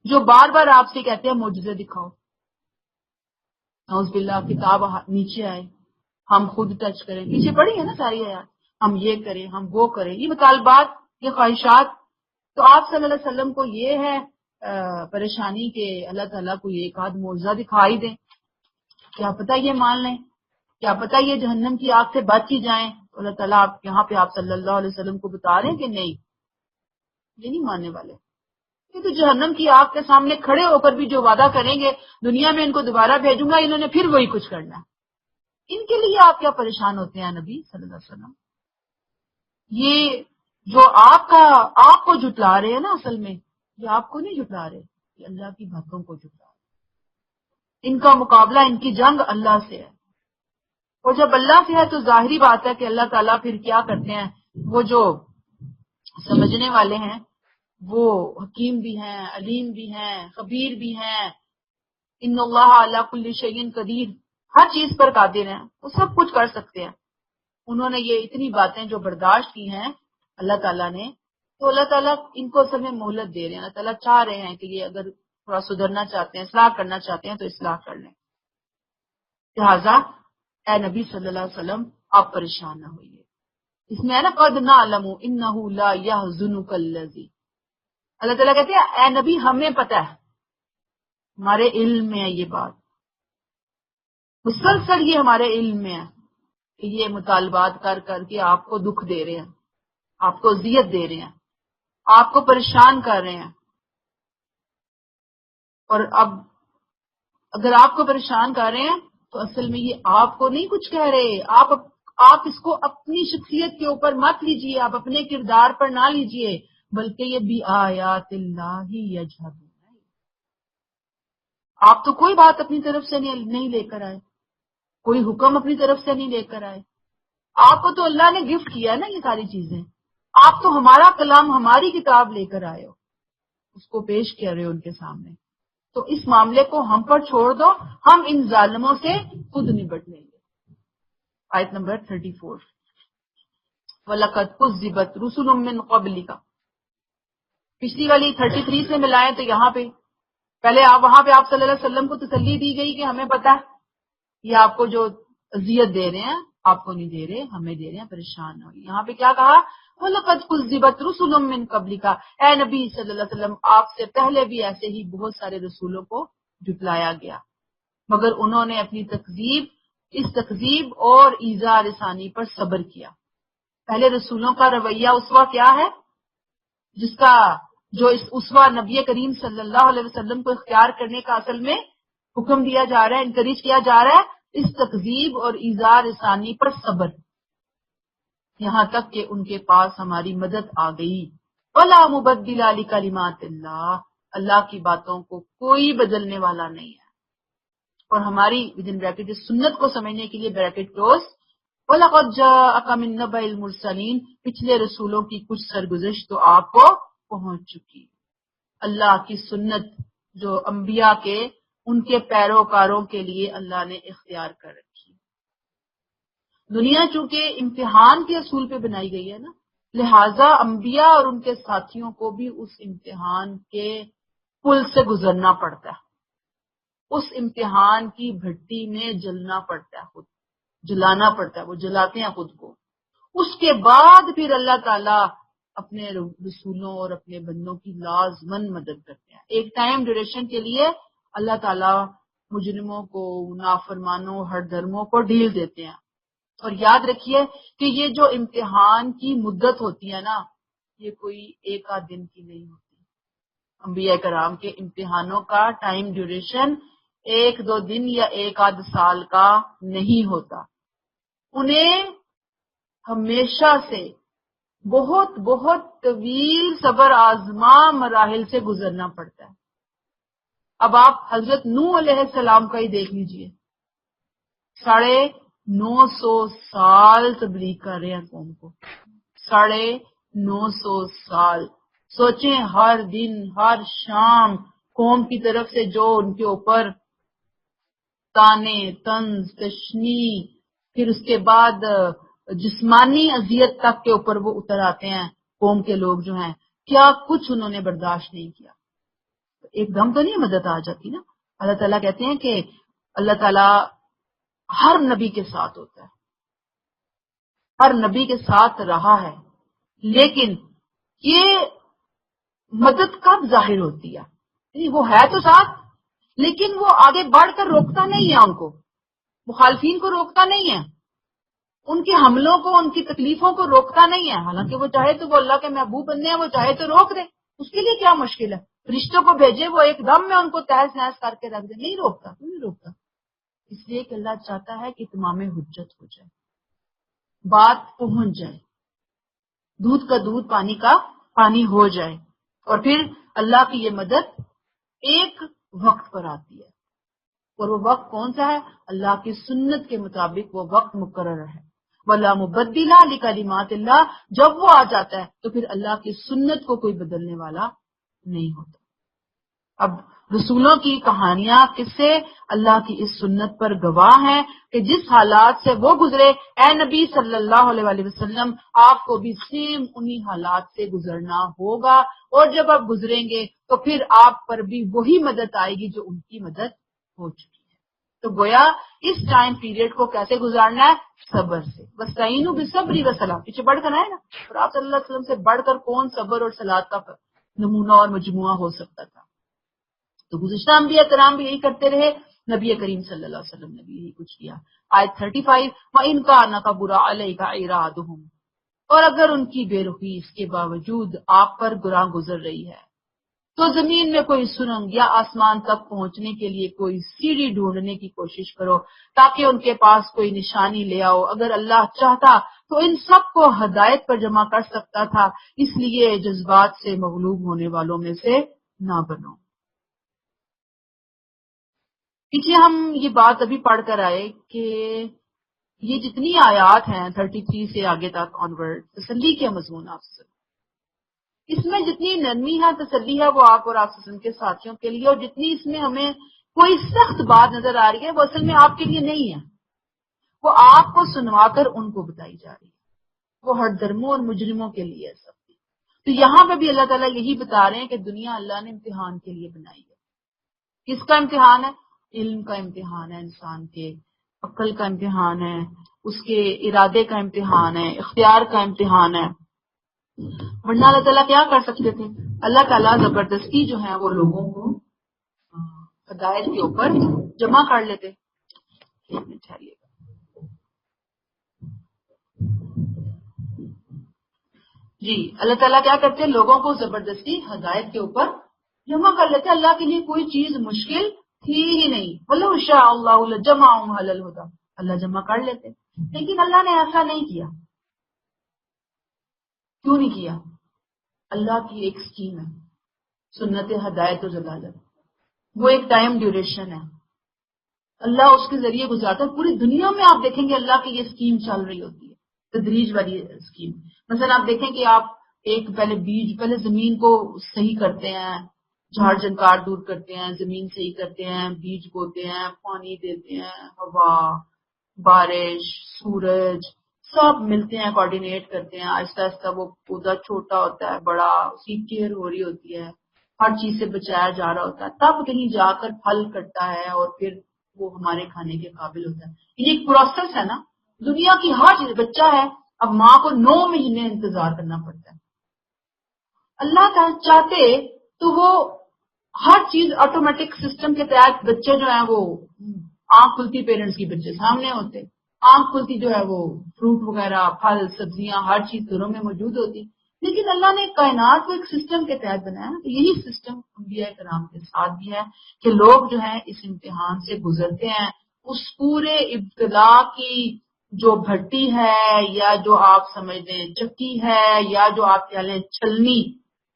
جو بار بار آپ سے کہتے ہیں معجزے دکھاؤ، نعوذ باللہ کتاب نیچے آئے، ہم خود ٹچ کریں، پیچھے پڑی ہے نا ساری آیات، ہم یہ کریں ہم وہ کریں، یہ مطالبات یہ خواہشات، تو آپ صلی اللہ علیہ وسلم کو یہ ہے پریشانی کہ اللہ تعالیٰ کو ایک آدھ معجزہ دکھا ہی دیں، کیا پتہ یہ مان لیں، کیا پتہ یہ جہنم کی آگ سے بچ ہی جائیں، اللہ تعالیٰ آپ یہاں پہ آپ صلی اللہ علیہ وسلم کو بتا رہے ہیں کہ نہیں، یہ نہیں ماننے والے، یہ تو جہنم کی آگ کے سامنے کھڑے ہو کر بھی جو وعدہ کریں گے دنیا میں ان کو دوبارہ بھیجوں گا، انہوں نے پھر وہی کچھ کرنا ہے، ان کے لیے آپ کیا پریشان ہوتے ہیں نبی صلی اللہ علیہ وسلم؟ یہ جو آپ کو جھٹلا رہے ہیں نا، اصل میں یہ آپ کو نہیں جھٹلا رہے، یہ اللہ کی باتوں کو جھٹلا رہے، ان کا مقابلہ ان کی جنگ اللہ سے ہے، اور جب اللہ سے ہے تو ظاہری بات ہے کہ اللہ تعالیٰ پھر کیا کرتے ہیں، وہ جو سمجھنے والے ہیں وہ حکیم بھی ہیں، علیم بھی ہیں، خبیر بھی ہیں، ان اللہ علی کل شیء قدیر، ہر چیز پر قادر ہیں، وہ سب کچھ کر سکتے ہیں۔ انہوں نے یہ اتنی باتیں جو برداشت کی ہیں اللہ تعالیٰ نے، تو اللہ تعالیٰ ان کو اصل میں مہلت دے رہے ہیں، اللہ تعالیٰ چاہ رہے ہیں کہ یہ اگر تھوڑا سدھرنا چاہتے ہیں، اصلاح کرنا چاہتے ہیں تو اصلاح کر لیں، لہٰذا اے نبی صلی اللہ علیہ وسلم آپ پریشان نہ ہوئیے، اس میں ہے نا قد نعلم انہ لا یحزنک الذی، اللہ تعالیٰ کہتے ہیں اے نبی ہمیں پتہ ہے، ہمارے علم میں ہے یہ بات، مسلسل یہ ہمارے علم میں ہے کہ یہ مطالبات کر کر کے آپ کو دکھ دے رہے ہیں، آپ کو اذیت دے رہے ہیں، آپ کو پریشان کر رہے ہیں، اور اب اگر آپ کو پریشان کر رہے ہیں تو اصل میں یہ آپ کو نہیں کچھ کہہ رہے، آپ اس کو اپنی شخصیت کے اوپر مت لیجئے، آپ اپنے کردار پر نہ لیجئے، بلکہ یہ بآیات اللہ یجحدون، آپ تو کوئی بات اپنی طرف سے نہیں لے کر آئے، کوئی حکم اپنی طرف سے نہیں لے کر آئے، آپ کو تو اللہ نے گفٹ کیا ہے نا یہ ساری چیزیں، آپ تو ہمارا کلام ہماری کتاب لے کر آئے ہو، اس کو پیش کر رہے ہو ان کے سامنے، تو اس معاملے کو ہم پر چھوڑ دو، ہم ان ظالموں سے خود نبٹ لیں گے۔ آیت نمبر 34 وَلَقَدْ كُذِّبَتْ رُسُلٌ مِّن قَبْلِكَ، پچھلی والی 33 سے ملائیں تو یہاں پہ پہلے وہاں پہ آپ صلی اللہ علیہ وسلم کو تسلی دی گئی کہ ہمیں پتہ ہے یہ آپ کو جو اذیت دے رہے ہیں آپ کو نہیں دے رہے، ہمیں دے رہے ہیں، پریشان نہ ہوئے۔ یہاں پہ کیا کہا؟ وَلَقَدْ كُذِّبَتْ رُسُلٌ مِّن قَبْلِكَ، اے نبی صلی اللہ علیہ وسلم آپ سے پہلے بھی ایسے ہی بہت سارے رسولوں کو جھٹلایا گیا، مگر انہوں نے اپنی اس تکذیب اور ایذا رسانی پر صبر کیا۔ پہلے رسولوں کا رویہ اسوہ کیا ہے؟ جو اس اسوہ نبی کریم صلی اللہ علیہ وسلم کو اختیار کرنے کا اصل میں حکم دیا جا رہا ہے، انکریج کیا جا رہا ہے، اس تکذیب اور ایذا رسانی پر صبر، یہاں تک کہ ان کے پاس ہماری مدد آ گئی۔ وَلَا مُبَدِّلَ لِكَلِمَاتِ اللَّهِ، اللہ کی باتوں کو کوئی بدلنے والا نہیں ہے، اور ہماری ودن بریکٹ سنت کو سمجھنے کے لیے بریکٹ کلوز، وَلَقَدْ جَاءَكَ مِن نَبَإِ الْمُرْسَلِينَ، پچھلے رسولوں کی کچھ سرگزشت تو آپ کو پہنچ چکی۔ اللہ کی سنت جو انبیاء کے ان کے پیروکاروں کے لیے اللہ نے اختیار کر رکھی، دنیا چونکہ امتحان کے اصول پہ بنائی گئی ہے نا، لہٰذا انبیاء اور ان کے ساتھیوں کو بھی اس امتحان کے پل سے گزرنا پڑتا ہے، اس امتحان کی بھٹی میں جلنا پڑتا ہے، خود جلانا پڑتا ہے، وہ جلاتے ہیں خود کو، اس کے بعد پھر اللہ تعالیٰ اپنے رسولوں اور اپنے بندوں کی لازمن مدد کرتے ہیں. ایک ٹائم ڈیوریشن کے لیے اللہ تعالیٰ مجرموں کو، نافرمانوں، ہر دھرموں کو ڈھیل دیتے ہیں. اور یاد رکھیے کہ یہ جو امتحان کی مدت ہوتی ہے نا، یہ کوئی ایک آدھ دن کی نہیں ہوتی. انبیاء کرام کے امتحانوں کا ٹائم ڈیوریشن ایک دو دن یا ایک آدھ سال کا نہیں ہوتا. انہیں ہمیشہ سے بہت بہت طویل صبر آزما مراحل سے گزرنا پڑتا ہے. اب آپ حضرت نوح علیہ السلام کا ہی دیکھ لیجئے، 950 سال تبلیغ کر رہے ہیں قوم کو. 950 سال. سوچیں ہر دن ہر شام قوم کی طرف سے جو ان کے اوپر تانے، طنز، تشنی، پھر اس کے بعد جسمانی اذیت تک کے اوپر وہ اتر آتے ہیں. قوم کے لوگ جو ہیں کیا کچھ انہوں نے برداشت نہیں کیا. ایک دم تو نہیں مدد آ جاتی نا. اللہ تعالیٰ کہتے ہیں کہ اللہ تعالیٰ ہر نبی کے ساتھ ہوتا ہے، ہر نبی کے ساتھ رہا ہے، لیکن یہ مدد کب ظاہر ہوتی ہے؟ یعنی وہ ہے تو ساتھ، لیکن وہ آگے بڑھ کر روکتا نہیں ہے، ان کو مخالفین کو روکتا نہیں ہے، ان کے حملوں کو، ان کی تکلیفوں کو روکتا نہیں ہے. حالانکہ وہ چاہے تو وہ اللہ کے محبوب بننے ہیں، وہ چاہے تو روک دے، اس کے لیے کیا مشکل ہے؟ رشتوں کو بھیجے، وہ ایک دم میں ان کو تہس نہس کر کے رکھ دے. نہیں روکتا، کیوں نہیں روکتا؟ اس لیے کہ اللہ چاہتا ہے کہ اتمام حجت ہو جائے، بات پہنچ جائے، دودھ کا دودھ، پانی کا پانی ہو جائے. اور پھر اللہ کی یہ مدد ایک وقت پر آتی ہے، اور وہ وقت کون سا ہے؟ اللہ کی سنت کے مطابق وہ وقت مقرر ہے. وَلَا مُبَدِّلَ لِكَلِمَاتِ اللَّهِ. جب وہ آ جاتا ہے تو پھر اللہ کی سنت کو کوئی بدلنے والا نہیں ہوتا. اب رسولوں کی کہانیاں کس سے اللہ کی اس سنت پر گواہ ہیں کہ جس حالات سے وہ گزرے، اے نبی صلی اللہ علیہ وآلہ وسلم، آپ کو بھی سیم انہی حالات سے گزرنا ہوگا. اور جب آپ گزریں گے تو پھر آپ پر بھی وہی مدد آئے گی جو ان کی مدد ہو چکی ہے. تو گویا اس ٹائم پیریڈ کو کیسے گزارنا ہے؟ صبر سے. وَاسْتَعِینُوا بِالصَّبْرِ وَالصَّلَاةِ. پیچھے بڑھ کر آئے نا، اور آپ صلی اللہ علیہ وسلم سے بڑھ کر کون صبر اور صلاۃ کا نمونہ اور مجموعہ ہو سکتا تھا؟ تو گزشتہ انبیاء کرام بھی یہی کرتے رہے، نبی کریم صلی اللہ علیہ وسلم نے بھی یہی کچھ کیا. آیت 35 وَإِنْ كَانَ كَبُرَ عَلَيْكَ إِعْرَاضُهُمْ. اور اگر ان کی بے رخی اس کے باوجود آپ پر گراں گزر رہی ہے تو زمین میں کوئی سرنگ یا آسمان تک پہنچنے کے لیے کوئی سیڑھی ڈھونڈنے کی کوشش کرو تاکہ ان کے پاس کوئی نشانی لے آؤ. اگر اللہ چاہتا تو ان سب کو ہدایت پر جمع کر سکتا تھا، اس لیے جذبات سے مغلوب ہونے والوں میں سے نہ بنو. پیچھے ہم یہ بات ابھی پڑھ کر آئے کہ یہ جتنی آیات ہیں 33 سے آگے تک آنورڈ، تسلی کے مضمون آپ سے، اس میں جتنی نرمی ہے، تسلی ہے، وہ آپ اور آپ کے ساتھیوں کے لیے. اور جتنی اس میں ہمیں کوئی سخت بات نظر آ رہی ہے وہ اصل میں آپ کے لیے نہیں ہے، وہ آپ کو سنوا کر ان کو بتائی جا رہی ہے. وہ ہر دھرموں اور مجرموں کے لیے سب. تو یہاں پہ بھی اللہ تعالیٰ یہی بتا رہے ہیں کہ دنیا اللہ نے امتحان کے لیے بنائی ہے. کس کا امتحان ہے؟ علم کا امتحان ہے، انسان کے عقل کا امتحان ہے، اس کے ارادے کا امتحان ہے، اختیار کا امتحان ہے. ورنہ اللہ تعالیٰ کیا کر سکتے تھے؟ اللہ تعالیٰ زبردستی جو ہے وہ لوگوں کو ہدایت کے اوپر جمع کر لیتے. ایک منٹ ٹھہریے گا. جی، اللہ تعالیٰ کیا کرتے ہیں؟ لوگوں کو زبردستی ہدایت کے اوپر جمع کر لیتے. اللہ کے لیے کوئی چیز مشکل تھی ہی نہیں. وَلَوْ شَاءَ اللَّهُ لَجَمَعَهُمْ عَلَى الْهُدَىٰ. اللہ جمع کر لیتے، لیکن اللہ نے ایسا نہیں کیا. کیوں نہیں کیا؟ اللہ کی ایک سکیم ہے، سنت ہدایت و ضلالت. وہ ایک ٹائم ڈیوریشن ہے، اللہ اس کے ذریعے گزارتا ہے. پوری دنیا میں آپ دیکھیں گے اللہ کی یہ سکیم چل رہی ہوتی ہے، تدریج والی سکیم. مثلا آپ دیکھیں کہ آپ ایک پہلے زمین کو صحیح کرتے ہیں، جھاڑ جھنکار دور کرتے ہیں، زمین صحیح کرتے ہیں، بیج بوتے ہیں، پانی دیتے ہیں، ہوا، بارش، سورج سب ملتے ہیں، کوآرڈینیٹ کرتے ہیں. آہستہ آہستہ وہ پودا چھوٹا ہوتا ہے، بڑا، اس کی کیئر ہو رہی ہوتی ہے، ہر چیز سے بچایا جا رہا ہوتا ہے، تب کہیں جا کر پھل کٹتا ہے اور پھر وہ ہمارے کھانے کے قابل ہوتا ہے. یہ ایک پروسیس ہے نا. دنیا کی ہر چیز، بچہ ہے، اب ماں کو 9 مہینے انتظار کرنا پڑتا ہے. اللہ چاہتے تو وہ ہر چیز آٹومیٹک سسٹم کے تحت بچے جو ہیں وہ آنکھ کھلتی پیرنٹس کی بچے سامنے ہوتے، آنکھ کھلتی جو ہے وہ فروٹ وغیرہ پھل سبزیاں ہر چیز گھروں میں موجود ہوتی، لیکن اللہ نے کائنات کو ایک سسٹم کے تحت بنایا نا، تو یہی سسٹم انبیاء کرام کے ساتھ بھی ہے کہ لوگ جو ہے اس امتحان سے گزرتے ہیں، اس پورے ابتلا کی جو بھٹی ہے یا جو آپ سمجھ لیں چکی ہے یا جو آپ کہہ لیں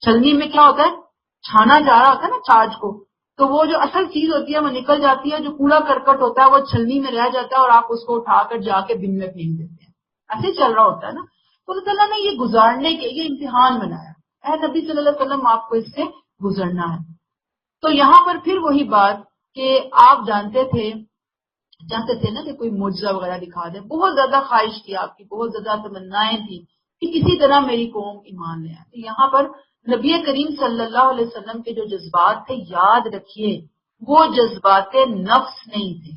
چھلنی میں کیا ہوتا ہے، چھانا جا رہا ہوتا ہے نا چھاچ کو، تو وہ جو اصل چیز ہوتی ہے وہ نکل جاتی ہے، جو کوڑا کرکٹ ہوتا ہے وہ چھلنی میں رہ جاتا ہے اور آپ اس کو اٹھا کر جا کے بن میں پھینک دیتے ہیں، ایسے چل رہا ہوتا ہے نا۔ تو اللہ تعالیٰ نے یہ گزارنے کے یہ امتحان بنایا، اے نبی صلی اللہ علیہ وسلم آپ کو اس سے گزرنا ہے۔ تو یہاں پر پھر وہی بات کہ آپ چاہتے تھے نا کہ کوئی معجزہ وغیرہ دکھا دے، بہت زیادہ خواہش تھی آپ کی، بہت زیادہ تمنائیں تھی کہ کسی طرح میری قوم ایمان لے آئے۔ تو یہاں پر نبی کریم صلی اللہ علیہ وسلم کے جو جذبات تھے، یاد رکھیے وہ جذبات نفس نہیں تھے،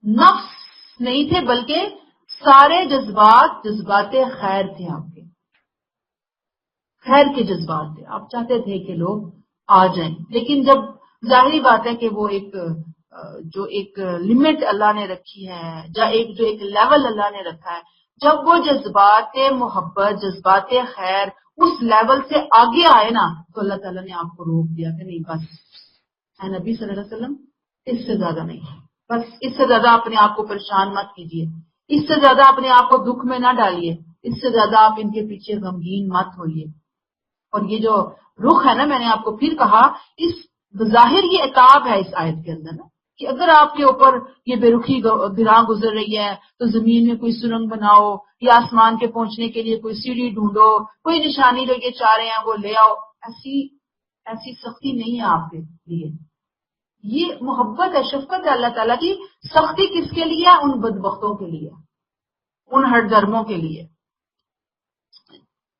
نفس نہیں تھے، بلکہ سارے جذبات خیر تھے، آپ کے خیر کے جذبات تھے۔ آپ چاہتے تھے کہ لوگ آ جائیں، لیکن جب ظاہری بات ہے کہ وہ جو ایک لمٹ اللہ نے رکھی ہے، جو ایک لیول اللہ نے رکھا ہے، جب وہ جذبات محبت جذبات خیر اس لیول سے آگے آئے نا، تو اللہ تعالیٰ نے آپ کو روک دیا کہ نہیں، بس اے نبی صلی اللہ علیہ وسلم اس سے زیادہ نہیں، بس اس سے زیادہ اپنے آپ کو پریشان مت کیجیے، اس سے زیادہ اپنے آپ کو دکھ میں نہ ڈالیے، اس سے زیادہ آپ ان کے پیچھے غمگین مت ہوئیے۔ اور یہ جو رخ ہے نا، میں نے آپ کو پھر کہا، اس بظاہر یہ عتاب ہے اس آیت کے اندر نا، کہ اگر آپ کے اوپر یہ بے رخی گراں گزر رہی ہے تو زمین میں کوئی سرنگ بناؤ یا آسمان کے پہنچنے کے لیے کوئی سیڑھی ڈھونڈو، کوئی نشانی جو یہ چاہ رہے ہیں وہ لے آؤ۔ ایسی سختی نہیں ہے آپ کے لیے، یہ محبت ہے، شفقت ہے اللہ تعالیٰ کی۔ سختی کس کے لیے؟ ان بدبختوں کے لیے، ان ہر درموں کے لیے۔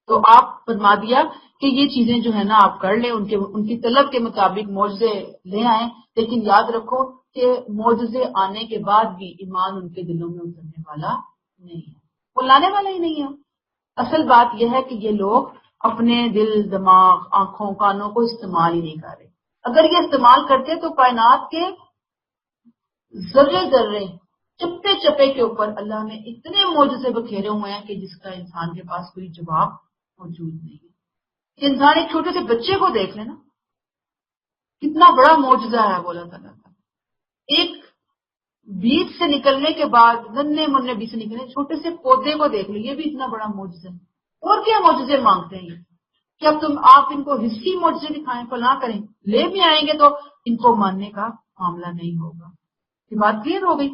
تو آپ فرما دیا کہ یہ چیزیں جو ہے نا آپ کر لیں، ان کی طلب کے مطابق معجزے لے آئیں، لیکن یاد رکھو کہ معجزے آنے کے بعد بھی ایمان ان کے دلوں میں اترنے والا نہیں ہے، وہ لانے والا ہی نہیں ہے۔ اصل بات یہ ہے کہ یہ لوگ اپنے دل دماغ آنکھوں کانوں کو استعمال ہی نہیں کر رہے۔ اگر یہ استعمال کرتے تو کائنات کے ذرے ذرے چپے چپے کے اوپر اللہ نے اتنے معجزے بکھیرے ہوئے ہیں کہ جس کا انسان کے پاس کوئی جواب موجود نہیں ہے۔ انسان ایک چھوٹے سے بچے کو دیکھ لینا، کتنا بڑا معجزہ ہے وہ اللہ تعالیٰ کا۔ ایک بیج سے نکلنے کے بعد ننھے منھے بیج سے نکلنے چھوٹے سے پودے کو دیکھ لو، یہ بھی اتنا بڑا معجزہ ہے۔ اور کیا معجزے مانگتے ہیں یہ کہ اب آپ ان کو حصی معجزے دکھائیں، فلاں کریں، لے بھی آئیں گے تو ان کو ماننے کا معاملہ نہیں ہوگا۔ یہ بات کلیئر ہو گئی؟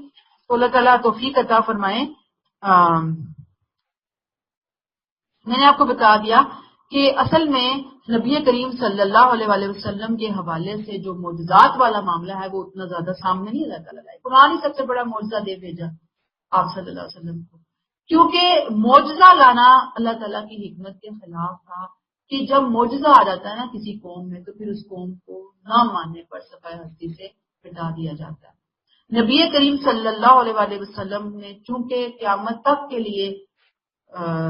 تو اللہ تعالیٰ توفیق عطا فرمائے۔ میں نے آپ کو بتا دیا کہ اصل میں نبی کریم صلی اللہ علیہ وسلم کے حوالے سے جو معجزات والا معاملہ ہے وہ اتنا زیادہ سامنے نہیں اللہ تعالیٰ لائے۔ قرآن ہی سب سے بڑا معجزہ دے بھیجا آپ صلی اللہ علیہ وسلم کو، کیونکہ معجزہ لانا اللہ تعالیٰ کی حکمت کے خلاف تھا کہ جب معجزہ آ جاتا ہے نا کسی قوم میں تو پھر اس قوم کو نہ ماننے پر صفحہ ہستی سے ہٹا دیا جاتا ہے۔ نبی کریم صلی اللہ علیہ وسلم نے چونکہ قیامت تک کے لیے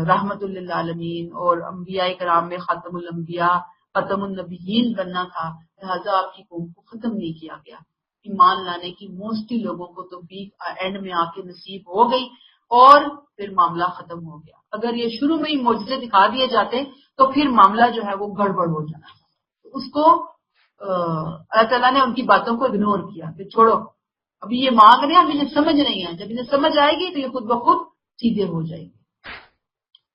رحمت للعالمین اور انبیاء کرام میں ختم الانبیاء ختم النبیین بننا تھا، لہذا آپ کی قوم کو ختم نہیں کیا گیا۔ ایمان لانے کی موسٹلی لوگوں کو توفیق اینڈ میں آ کے نصیب ہو گئی اور پھر معاملہ ختم ہو گیا۔ اگر یہ شروع میں ہی معجزے دکھا دیے جاتے تو پھر معاملہ جو ہے وہ گڑبڑ ہو جانا، اس کو اللہ تعالیٰ نے ان کی باتوں کو اگنور کیا کہ چھوڑو، ابھی یہ مانگ رہے ہیں، اب انہیں سمجھ نہیں ہے، جب انہیں سمجھ آئے گی تو یہ خود بخود سیدھے ہو جائے گی۔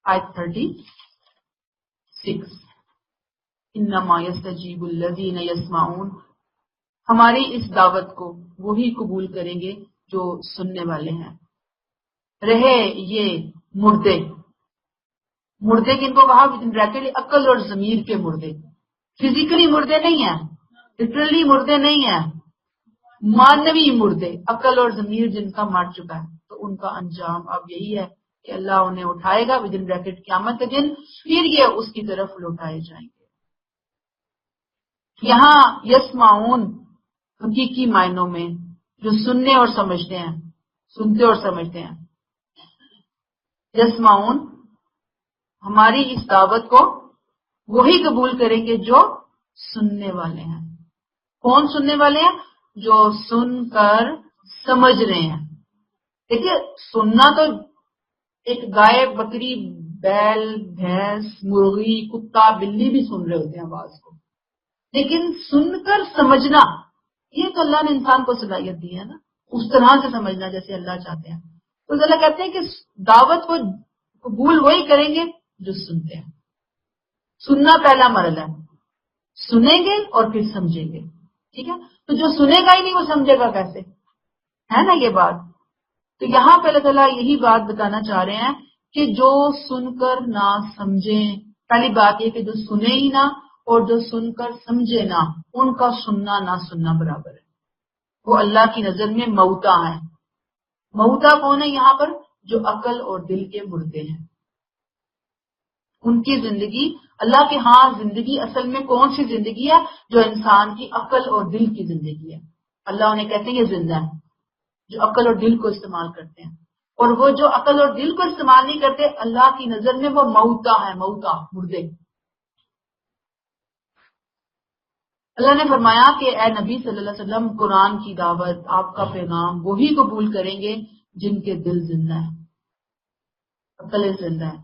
آیت 36 انما یستجیب الذین یسمعون، ہماری اس دعوت کو وہی قبول کریں گے جو سننے والے ہیں۔ رہے یہ مردے کن کو کہا؟ عقل اور ضمیر کے مردے، فزیکلی مردے نہیں ہیں، لٹرلی مردے نہیں ہیں، مانوی مردے، عقل اور ضمیر جن کا مر چکا ہے، تو ان کا انجام اب یہی ہے کہ اللہ انہیں اٹھائے گا قیامت کے دن، پھر یہ اس کی طرف لوٹائے جائیں گے۔ یہاں یسمعون حقیقی معنوں میں جو سننے اور سمجھتے ہیں، سنتے اور سمجھتے ہیں، یسمعون ہماری اس دعوت کو وہی قبول کریں گے جو سننے والے ہیں۔ کون سننے والے ہیں؟ جو سن کر سمجھ رہے ہیں۔ دیکھیے سننا تو ایک گائے، بکری، بیل، بھینس، مرغی، کتا، بلی بھی سن رہے ہوتے ہیں آواز کو، لیکن سن کر سمجھنا، یہ تو اللہ نے انسان کو صلاحیت دی ہے نا، اس طرح سے سمجھنا جیسے اللہ چاہتے ہیں۔ تو اللہ کہتے ہیں کہ دعوت کو قبول وہی کریں گے جو سنتے ہیں۔ سننا پہلا مرحلہ ہے، سنیں گے اور پھر سمجھیں گے، ٹھیک ہے؟ تو جو سنے گا ہی نہیں وہ سمجھے گا کیسے؟ ہے نا یہ بات؟ تو یہاں پہ اللہ تعالیٰ یہی بات بتانا چاہ رہے ہیں کہ جو سن کر نہ سمجھیں، پہلی بات یہ کہ جو سنے ہی نہ اور جو سن کر سمجھے نہ، ان کا سننا نہ سننا برابر ہے، وہ اللہ کی نظر میں موتا ہے۔ موتا کون ہے یہاں پر؟ جو عقل اور دل کے مردے ہیں، ان کی زندگی اللہ کے ہاں زندگی اصل میں کون سی زندگی ہے؟ جو انسان کی عقل اور دل کی زندگی ہے۔ اللہ انہیں کہتے ہیں یہ زندہ ہے جو عقل اور دل کو استعمال کرتے ہیں، اور وہ جو عقل اور دل کو استعمال نہیں کرتے اللہ کی نظر میں وہ موتا ہے، موتا، مردے۔ اللہ نے فرمایا کہ اے نبی صلی اللہ علیہ وسلم، قرآن کی دعوت، آپ کا پیغام وہی قبول کریں گے جن کے دل زندہ ہے، عقل زندہ ہے،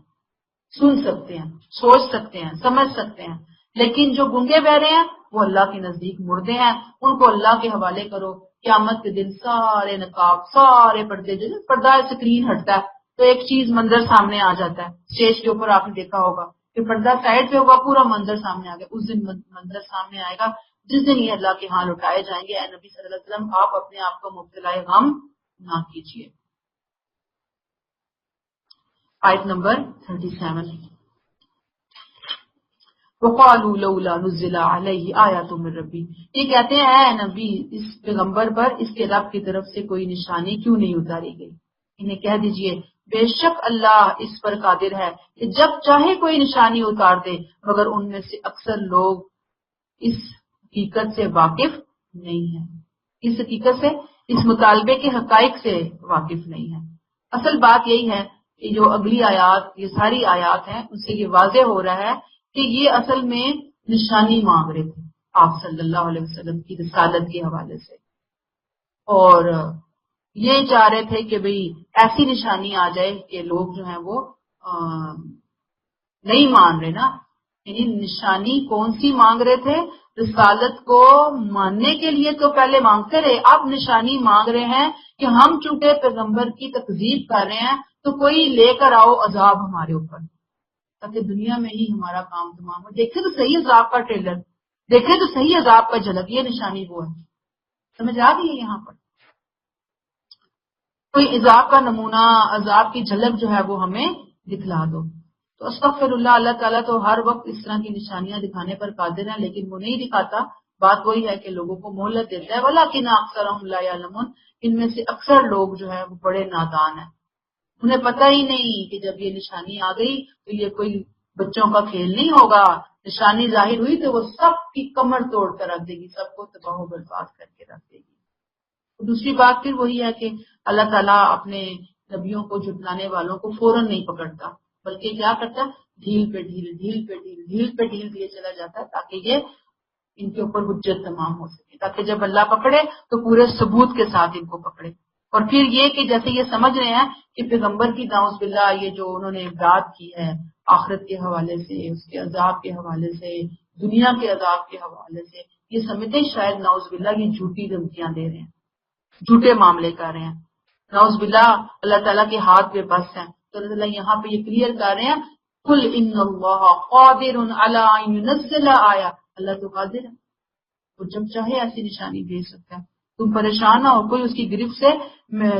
سن سکتے ہیں، سوچ سکتے ہیں، سمجھ سکتے ہیں۔ لیکن جو گنگے بہرے ہیں وہ اللہ کے نزدیک مردے ہیں، ان کو اللہ کے حوالے کرو۔ قیامت کے دن سارے نقاب، سارے پردے، جو پردہ اسکرین ہٹتا ہے تو ایک چیز منظر سامنے آ جاتا ہے، اسٹیج کے اوپر آپ نے دیکھا ہوگا کہ پردہ سائڈ پہ ہوگا، پورا منظر سامنے آ گیا، اس دن منظر سامنے آئے گا جس دن یہ اللہ کے ہاں لٹائے جائیں گے۔ اے نبی صلی اللہ علیہ وسلم، آپ اپنے آپ کو مبتلا غم نہ کیجیے۔ آیت نمبر 37، وَقَالُوا لَوْلَا نُزِّلَ عَلَيْهِ آیَاتٌ مِّن رَّبِّهِ، یہ کہتے ہیں اے نبی اس پیغمبر پر اس کے رب کی طرف سے کوئی نشانی کیوں نہیں اتاری گئی؟ انہیں کہہ دیجئے بے شک اللہ اس پر قادر ہے کہ جب چاہے کوئی نشانی اتار دے، مگر ان میں سے اکثر لوگ اس حقیقت سے واقف نہیں ہیں، اس حقیقت سے، اس مطالبے کے حقائق سے واقف نہیں ہے۔ اصل بات یہی ہے کہ جو اگلی آیات، یہ ساری آیات ہیں، اس سے یہ واضح ہو رہا ہے کہ یہ اصل میں نشانی مانگ رہے تھے آپ صلی اللہ علیہ وسلم کی رسالت کے حوالے سے، اور یہ چاہ رہے تھے کہ بھئی ایسی نشانی آ جائے کہ لوگ جو ہیں وہ نہیں مان رہے نا۔ یعنی نشانی کون سی مانگ رہے تھے؟ رسالت کو ماننے کے لیے تو پہلے مانگتے رہے، اب نشانی مانگ رہے ہیں کہ ہم چونکہ پیغمبر کی تکذیب کر رہے ہیں تو کوئی لے کر آؤ عذاب ہمارے اوپر، تاکہ دنیا میں ہی ہمارا کام تمام ہو۔ دیکھیں تو صحیح عذاب کا ٹریلر، دیکھیں تو صحیح عذاب کا جھلک، یہ نشانی وہ ہے۔ سمجھ آ گئی ہے یہاں پر؟ کوئی عذاب کا نمونہ، عذاب کی جھلک جو ہے وہ ہمیں دکھلا دو۔ تو استغفر اللہ، اللہ تعالیٰ تو ہر وقت اس طرح کی نشانیاں دکھانے پر قادر ہیں، لیکن وہ نہیں دکھاتا۔ بات وہی ہے کہ لوگوں کو مہلت دیتا ہے، وَلَٰكِنَّ أَكْثَرَهُمْ لَا يَعْلَمُونَ، ان میں سے اکثر لوگ جو ہے وہ بڑے نادان ہیں، انہیں پتہ ہی نہیں کہ جب یہ نشانی آ گئی تو یہ کوئی بچوں کا کھیل نہیں ہوگا، نشانی ظاہر ہوئی تو وہ سب کی کمر توڑ کر رکھ دے گی، سب کو تباہ و برباد کر کے رکھ دے گی۔ دوسری بات پھر وہی ہے کہ اللہ تعالیٰ اپنے نبیوں کو جھٹلانے والوں کو فوراً نہیں پکڑتا، بلکہ کیا کرتا ہے؟ ڈھیل پہ ڈھیل، ڈھیل پہ ڈھیل، ڈھیل پہ ڈھیل دیے چلا جاتا ہے، تاکہ یہ ان کے اوپر حجت تمام ہو سکے، تاکہ جب اللہ پکڑے تو پورے ثبوت کے ساتھ ان کو پکڑے۔ اور پھر یہ کہ جیسے یہ سمجھ رہے ہیں کہ پیغمبر کی نعوذ باللہ یہ جو انہوں نے امداد کی ہے آخرت کے حوالے سے، اس کے عذاب کے حوالے سے، دنیا کے عذاب کے حوالے سے، یہ سمجھتے شاید نعوذ باللہ یہ جھوٹی دھمکیاں دے رہے ہیں، جھوٹے معاملے کر رہے ہیں، نعوذ باللہ اللہ تعالیٰ کے ہاتھ پہ بس ہیں۔ تو اللہ تعالیٰ یہاں پہ یہ کلیئر کر رہے ہیں، قُلْ إِنَّ اللَّهَ قَادِرٌ عَلَىٰ أَن يُنَزِّلَ آیَةً، اللہ تو قادر ہے، وہ جب چاہے ایسی نشانی بھیج سکتا ہے، تم پریشان نہ ہو، کوئی اس کی گرفت سے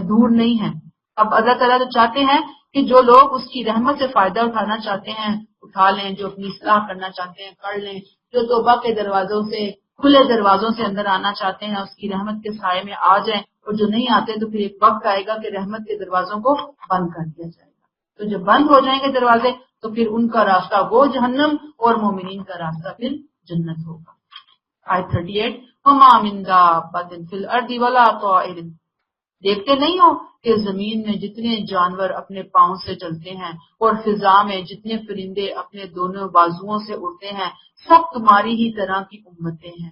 دور نہیں ہے۔ اب اللہ تعالیٰ تو چاہتے ہیں کہ جو لوگ اس کی رحمت سے فائدہ اٹھانا چاہتے ہیں اٹھا لیں، جو اپنی اصلاح کرنا چاہتے ہیں کر لیں، جو توبہ کے دروازوں سے، کھلے دروازوں سے اندر آنا چاہتے ہیں اس کی رحمت کے سائے میں آ جائیں، اور جو نہیں آتے تو پھر ایک وقت آئے گا کہ رحمت کے دروازوں کو بند کر دیا جائے گا۔ تو جب بند ہو جائیں گے دروازے تو پھر ان کا راستہ وہ جہنم اور مومنین کا راستہ پھر جنت ہوگا۔ آیت 38، وَمَا مِن دَابَّةٍ فِي الْأَرْضِ وَلَا طَائِرٍ دیکھتے نہیں ہو کہ زمین میں جتنے جانور اپنے پاؤں سے چلتے ہیں اور فضا میں جتنے پرندے اپنے دونوں بازوؤں سے اڑتے ہیں، سب تمہاری ہی طرح کی امتیں ہیں.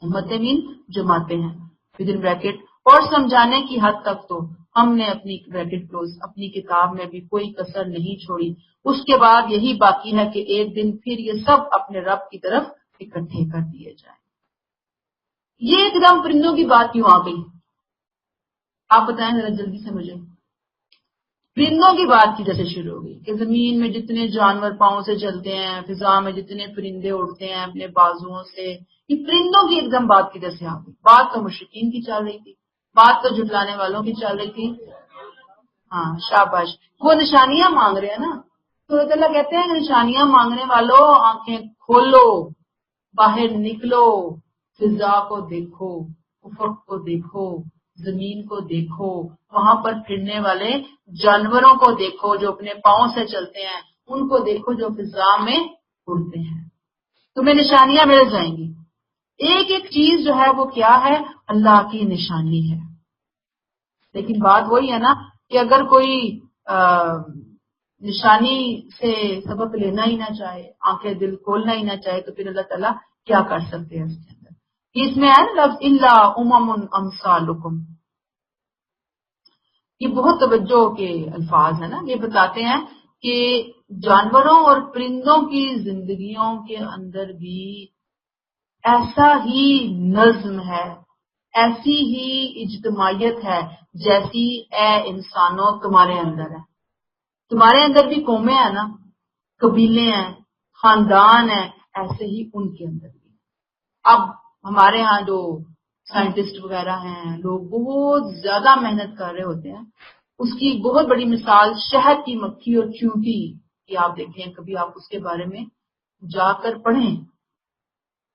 امتیں مین جماعتیں ہیں ودن بریکٹ. اور سمجھانے کی حد تک تو ہم نے اپنی بریکٹ کلوز اپنی کتاب میں بھی کوئی کسر نہیں چھوڑی. اس کے بعد یہی باقی ہے کہ ایک دن پھر یہ سب اپنے رب کی طرف اکٹھے کر دیے جائیں. یہ ایک دم پرندوں کی بات کیوں آ گئی؟ آپ بتائیں ذرا جلدی سے مجھے. پرندوں کی بات کی جیسے شروع ہو گئی کہ زمین میں جتنے جانور پاؤں سے چلتے ہیں، فضا میں جتنے پرندے اڑتے ہیں اپنے بازوؤں سے، یہ پرندوں کی ایک دم بات کی جیسے آ گئی. بات تو مشرکین کی چل رہی تھی، بات تو جھٹلانے والوں کی چل رہی تھی. ہاں شاباش، وہ نشانیاں مانگ رہے ہیں نا. تو اللہ کہتے ہیں کہ نشانیاں مانگنے والوں آنکھیں کھولو، باہر نکلو، فضا کو دیکھو، افق کو دیکھو، زمین کو دیکھو، وہاں پر پھرنے والے جانوروں کو دیکھو جو اپنے پاؤں سے چلتے ہیں، ان کو دیکھو جو فضا میں اڑتے ہیں. تمہیں نشانیاں مل جائیں گی. ایک ایک چیز جو ہے وہ کیا ہے؟ اللہ کی نشانی ہے. لیکن بات وہی ہے نا کہ اگر کوئی نشانی سے سبق لینا ہی نہ چاہے، آنکھیں دل کھولنا ہی نہ چاہے، تو پھر اللہ تعالیٰ کیا کر سکتے ہیں اس کے اندر. اس میں ہے نا لفظ الا امم امثالکم، یہ بہت توجہ کے الفاظ ہیں نا. یہ بتاتے ہیں کہ جانوروں اور پرندوں کی زندگیوں کے اندر بھی ایسا ہی نظم ہے، ایسی ہی اجتماعیت ہے جیسی اے انسانوں تمہارے اندر ہے. تمہارے اندر بھی قومیں ہیں نا، قبیلے ہیں، خاندان ہیں، ایسے ہی ان کے اندر بھی. اب ہمارے ہاں جو سائنٹسٹ وغیرہ ہیں، لوگ بہت زیادہ محنت کر رہے ہوتے ہیں. اس کی بہت بڑی مثال شہد کی مکھی اور چیونٹی کی آپ دیکھیں، کبھی آپ اس کے بارے میں جا کر پڑھیں،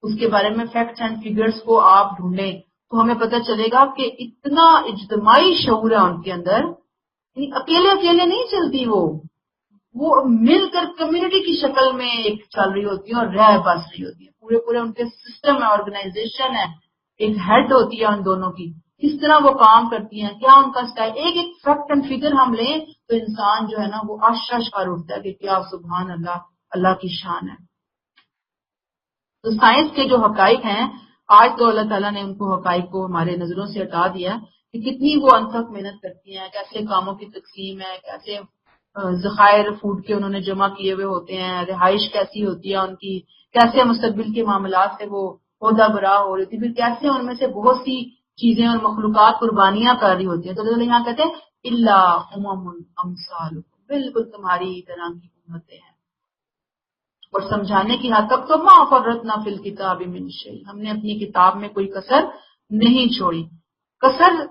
اس کے بارے میں فیکٹس اینڈ فگرز کو آپ ڈھونڈیں تو ہمیں پتہ چلے گا کہ اتنا اجتماعی شعور ہے ان کے اندر. اکیلے اکیلے نہیں چلتی، وہ مل کر کمیونٹی کی شکل میں ایک چل رہی ہوتی ہیں اور رہ بس رہی ہوتی ہیں. پورے پورے ان کے سسٹم ہے، آرگنائزیشن ہے، ایک ہیڈ ہوتی ہے ان دونوں کی. کس طرح وہ کام کرتی ہیں، کیا ان کا اسٹائل. ایک ایک فیکٹ اینڈ فگر ہم لیں تو انسان جو ہے نا وہ عرش پر اٹھتا ہے کہ کیا سبحان اللہ، اللہ کی شان ہے. تو سائنس کے جو حقائق ہیں، آج تو اللہ تعالیٰ نے ان کو حقائق کو ہمارے نظروں سے ہٹا دیا کہ کتنی وہ انتھک محنت کرتی ہیں، کیسے کاموں کی تقسیم ہے، کیسے ذخائر فوڈ کے انہوں نے جمع کیے ہوئے ہوتے ہیں، رہائش کیسی ہوتی ہے ان کی، کیسے مستقبل کے معاملات سے وہ عہدہ برا ہو رہی تھی، پھر کیسے ان میں سے بہت سی چیزیں اور مخلوقات قربانیاں کر رہی ہوتی ہیں. تو اللہ یہاں کہتے ہیں الا امم امثالکم، بالکل تمہاری طرح کی امتیں ہیں. اور سمجھانے کی حد تک تو ما فرطنا فی الکتاب من شیء، ہم نے اپنی کتاب میں کوئی کسر نہیں چھوڑی. کسر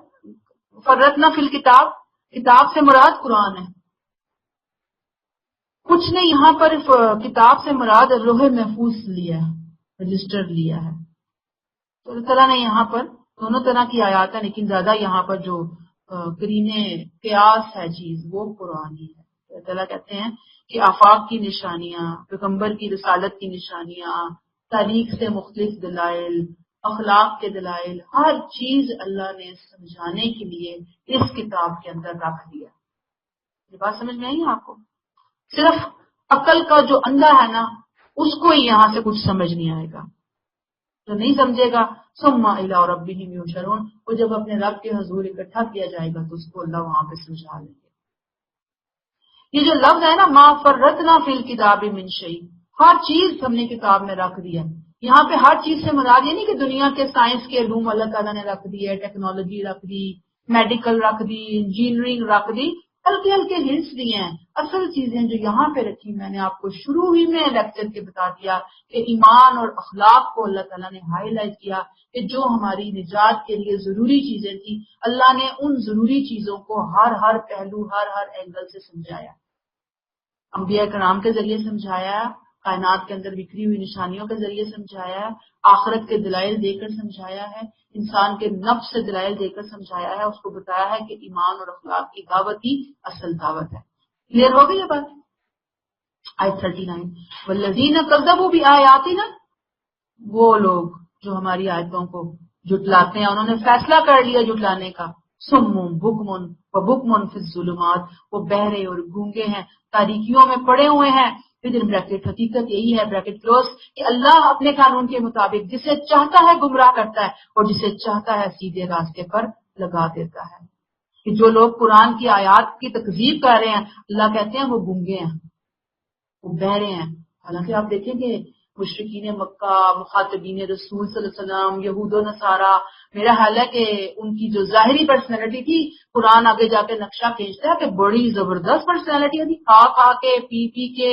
فرطنا فی الکتاب، کتاب سے مراد قرآن ہے. کچھ نے یہاں پر کتاب سے مراد لوح محفوظ لیا ہے، رجسٹر لیا ہے. تو اللہ تعالیٰ نے یہاں پر دونوں طرح کی آیات ہے، لیکن زیادہ یہاں پر جو قرینے قیاس ہے چیز وہ قرآن ہی ہے. اللہ تعالیٰ کہتے ہیں کہ آفاق کی نشانیاں، پیغمبر کی رسالت کی نشانیاں، تاریخ سے مختلف دلائل، اخلاق کے دلائل، ہر چیز اللہ نے سمجھانے کے لیے اس کتاب کے اندر رکھ دیا. یہ بات سمجھ میں آئی آپ کو؟ صرف عقل کا جو اندھا ہے نا اس کو ہی یہاں سے کچھ سمجھ نہیں آئے گا، جو نہیں سمجھے گا ثم الی ربہم یحشرون، وہ جب اپنے رب کے حضور اکٹھا کیا جائے گا تو اس کو اللہ وہاں پہ سمجھا لیں گے. یہ جو لفظ ہے نا ما فرطنا فی الکتاب من شیء، ہر چیز ہم نے کتاب میں رکھ دیا. یہاں پہ ہر چیز سے مراد یہ نہیں کہ دنیا کے سائنس کے علوم اللہ تعالیٰ نے رکھ دی ہے، ٹیکنالوجی رکھ دی، میڈیکل رکھ دی، انجینئرنگ رکھ دی، ہلکے ہلکے ہنٹس دیے ہیں. اصل چیزیں جو یہاں پہ رکھی میں نے آپ کو شروع ہی میں لیکچر کے بتا دیا کہ ایمان اور اخلاق کو اللہ تعالیٰ نے ہائی لائٹ کیا کہ جو ہماری نجات کے لیے ضروری چیزیں تھیں، اللہ نے ان ضروری چیزوں کو ہر پہلو ہر اینگل سے سمجھایا. انبیاء کرام کے ذریعے سمجھایا، کائنات کے اندر بکھری ہوئی نشانیوں کے ذریعے سمجھایا ہے، آخرت کے دلائل دے کر سمجھایا ہے، انسان کے نفس سے دلائل دے کر سمجھایا ہے. اس کو بتایا ہے کہ ایمان اور اخلاق کی دعوت ہی اصل دعوت ہے. کلیئر ہو گئی یہ بات؟ آیت 39 والذین کذبوا بآیاتنا، وہ لوگ جو ہماری آیتوں کو جھٹلاتے ہیں. انہوں نے فیصلہ کر لیا جھٹلانے کا. سمم بکمن و بکمن فی الظلمات، وہ بہرے اور گونگے ہیں، تاریکیوں میں پڑے ہوئے ہیں. بریکٹ حقیقت یہی ہے بریکٹ کلوز کہ اللہ اپنے قانون کے مطابق جسے چاہتا ہے گمراہ کرتا ہے اور جسے چاہتا ہے سیدھے راستے پر لگا دیتا ہے. کہ جو لوگ قرآن کی آیات کی تکذیب کر رہے ہیں، اللہ کہتے ہیں وہ گونگے ہیں، وہ بہرے ہیں. حالانکہ آپ دیکھیں گے مشرکین مکہ، مخاطبین رسول صلی اللہ علیہ وسلم، یہود و نصارہ، میرا خیال ہے کہ ان کی جو ظاہری پرسنالٹی تھی، قرآن آگے جا کے نقشہ کھینچتا ہے کہ بڑی زبردست پرسنالٹی تھی. کھا کے پی کے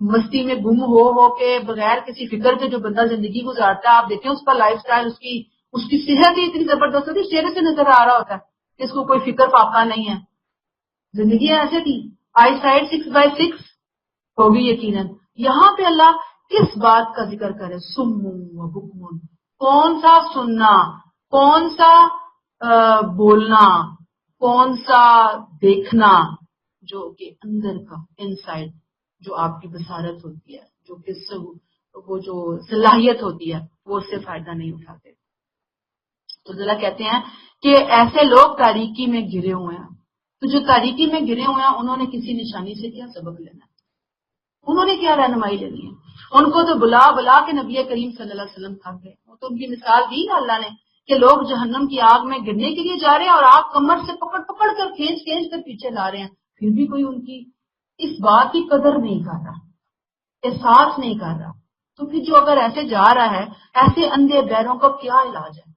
مستی میں گم ہو کے بغیر کسی فکر کے جو بندہ زندگی گزارتا ہے، آپ دیکھیں اس کا لائف سٹائل، اس کی صحت ہی اتنی زبردست ہوتی ہے، چہرے سے نظر آ رہا ہوتا ہے کہ اس کو کوئی فکر فاقہ نہیں ہے. زندگی ایسے تھی. آئی سائڈ 6/6 ہوگی یقیناً. یہاں پہ اللہ کس بات کا ذکر کرے؟ سمون و بکمون، کون سا سننا، کون سا بولنا، کون سا دیکھنا، جو کہ اندر کا انسائڈ، جو آپ کی بصارت ہوتی ہے، جو کہ وہ جو صلاحیت ہوتی ہے، وہ اس سے فائدہ نہیں اٹھاتے. تو اللہ کہتے ہیں کہ ایسے لوگ تاریکی میں گرے ہوئے ہیں. تو جو تاریکی میں گرے ہوئے ہیں انہوں نے کسی نشانی سے کیا سبق لینا ہے؟ انہوں نے کیا رہنمائی لینی ہے؟ ان کو تو بلا بلا کے نبی کریم صلی اللہ علیہ وسلم تھک گئے. وہ تو ان کی مثال دی اللہ نے کہ لوگ جہنم کی آگ میں گرنے کے لیے جا رہے ہیں اور آپ کمر سے پکڑ پکڑ کر کھینچ کھینچ کر پیچھے لا رہے ہیں، پھر بھی کوئی ان کی اس بات کی قدر نہیں کر رہا، احساس نہیں کر رہا. تو پھر جو اگر ایسے جا رہا ہے، ایسے اندھے بہروں کا کیا علاج ہے؟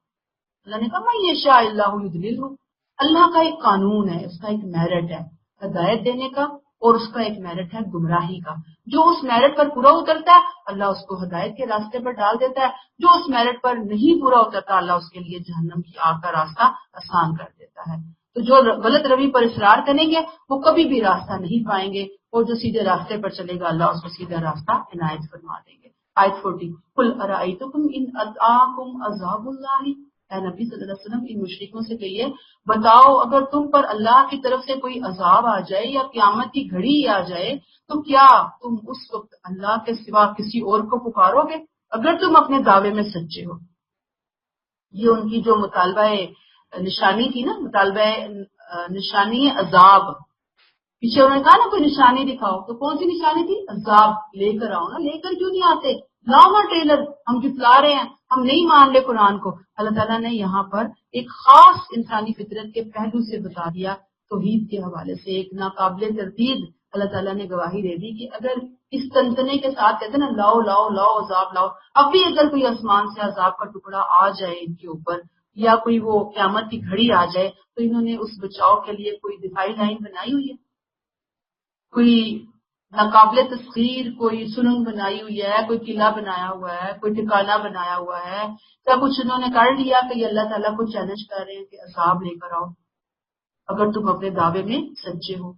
اللہ نے کہا میں یہ شاء اللہ یضللہ، اللہ کا ایک قانون ہے، اس کا ایک میرٹ ہے ہدایت دینے کا، اور اس کا ایک میرٹ ہے گمراہی کا. جو اس میرٹ پر پورا اترتا ہے اللہ اس کو ہدایت کے راستے پر ڈال دیتا ہے، جو اس میرٹ پر نہیں پورا اترتا اللہ اس کے لیے جہنم کی آگ کا راستہ آسان کر دیتا ہے. تو جو غلط روی پر اصرار کریں گے وہ کبھی بھی راستہ نہیں پائیں گے، اور جو سیدھے راستے پر چلے گا اللہ اس کو سیدھا راستہ عنایت فرما دیں گے. آیت 40 قل ارأیتکم ان اتاکم عذاب اللہ، اے نبی صلی اللہ علیہ وسلم ان مشرکوں سے کہیے بتاؤ اگر تم پر اللہ کی طرف سے کوئی عذاب آ جائے یا قیامت کی گھڑی آ جائے تو کیا تم اس وقت اللہ کے سوا کسی اور کو پکارو گے اگر تم اپنے دعوے میں سچے ہو؟ یہ ان کی جو مطالبہ نشانی تھی نا، مطالبہ نشانی عذاب. پیچھے انہوں نے کہا نا کوئی نشانی دکھاؤ، تو کون سی نشانی تھی؟ عذاب لے کر آؤ نا. لے کر کیوں نہیں آتے؟ لاؤ نا ٹریلر، ہم جتلا رہے ہیں، ہم نہیں مان رہے قرآن کو. اللہ تعالیٰ نے یہاں پر ایک خاص انسانی فطرت کے پہلو سے بتا دیا، توحید کے حوالے سے ایک ناقابل تردید اللہ تعالیٰ نے گواہی دے دی کہ اگر اس تنتنے کے ساتھ کہتے ہیں نا لاؤ لاؤ لاؤ عذاب لاؤ، اب بھی اگر کوئی آسمان سے عذاب کا ٹکڑا آ جائے ان کے اوپر یا کوئی وہ قیامت کی گھڑی آ جائے تو انہوں نے اس بچاؤ کے لیے کوئی دفاعی لائن بنائی ہوئی ہے؟ کوئی ناقابل تسخیر کوئی سنگ بنائی ہوئی ہے، کوئی قلعہ بنایا ہوا ہے، کوئی ٹھکانہ بنایا ہوا ہے؟ سب کچھ انہوں نے کر لیا کہ یہ اللہ تعالیٰ کو چیلنج کر رہے ہیں کہ عذاب لے کر آؤ اگر تم اپنے دعوے میں سچے ہو.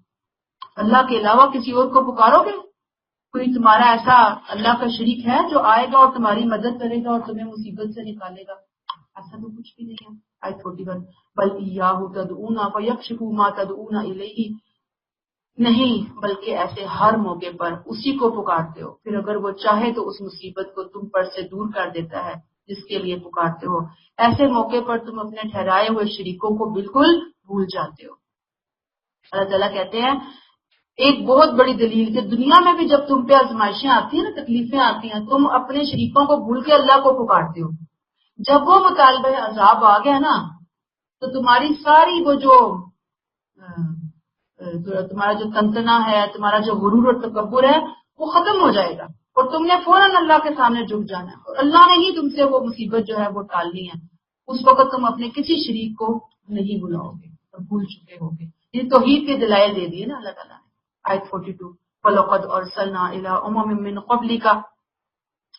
اللہ کے علاوہ کسی اور کو پکارو گے؟ کوئی تمہارا ایسا اللہ کا شریک ہے جو آئے گا اور تمہاری مدد کرے گا اور تمہیں مصیبت سے نکالے گا؟ ایسا تو کچھ بھی نہیں ہے. آیت 41 بل ایاہ تدعون فیکشف ما تدعون الیہ، نہیں بلکہ ایسے ہر موقع پر اسی کو پکارتے ہو، پھر اگر وہ چاہے تو اس مصیبت کو تم پر سے دور کر دیتا ہے جس کے لیے پکارتے ہو. ایسے موقع پر تم اپنے ٹھہرائے ہوئے شریکوں کو بالکل بھول جاتے ہو. اللہ تعالیٰ کہتے ہیں ایک بہت بڑی دلیل کہ دنیا میں بھی جب تم پہ آزمائشیں آتی ہیں نا، تکلیفیں آتی ہیں، تم اپنے شریکوں کو بھول کے اللہ کو پکارتے ہو. جب وہ مطالبہ عذاب آ گیا نا تو تمہاری ساری وہ جو تمہارا جو تنتنا ہے، تمہارا جو غرور اور تکبر ہے وہ ختم ہو جائے گا اور تم نے فوراً اللہ کے سامنے جھک جانا ہے اور اللہ نے ہی تم سے وہ مصیبت جو ہے وہ ٹالنی ہے. اس وقت تم اپنے کسی شریک کو نہیں بلاؤ گے اور بھول چکے ہوگے. یہ توحید کے دلائل دے دیے نا اللہ تعالیٰ نے. آیت 42 وَلَقَدْ أَرْسَلْنَا إِلَىٰ أُمَمٍ مِّن قَبْلِكَ،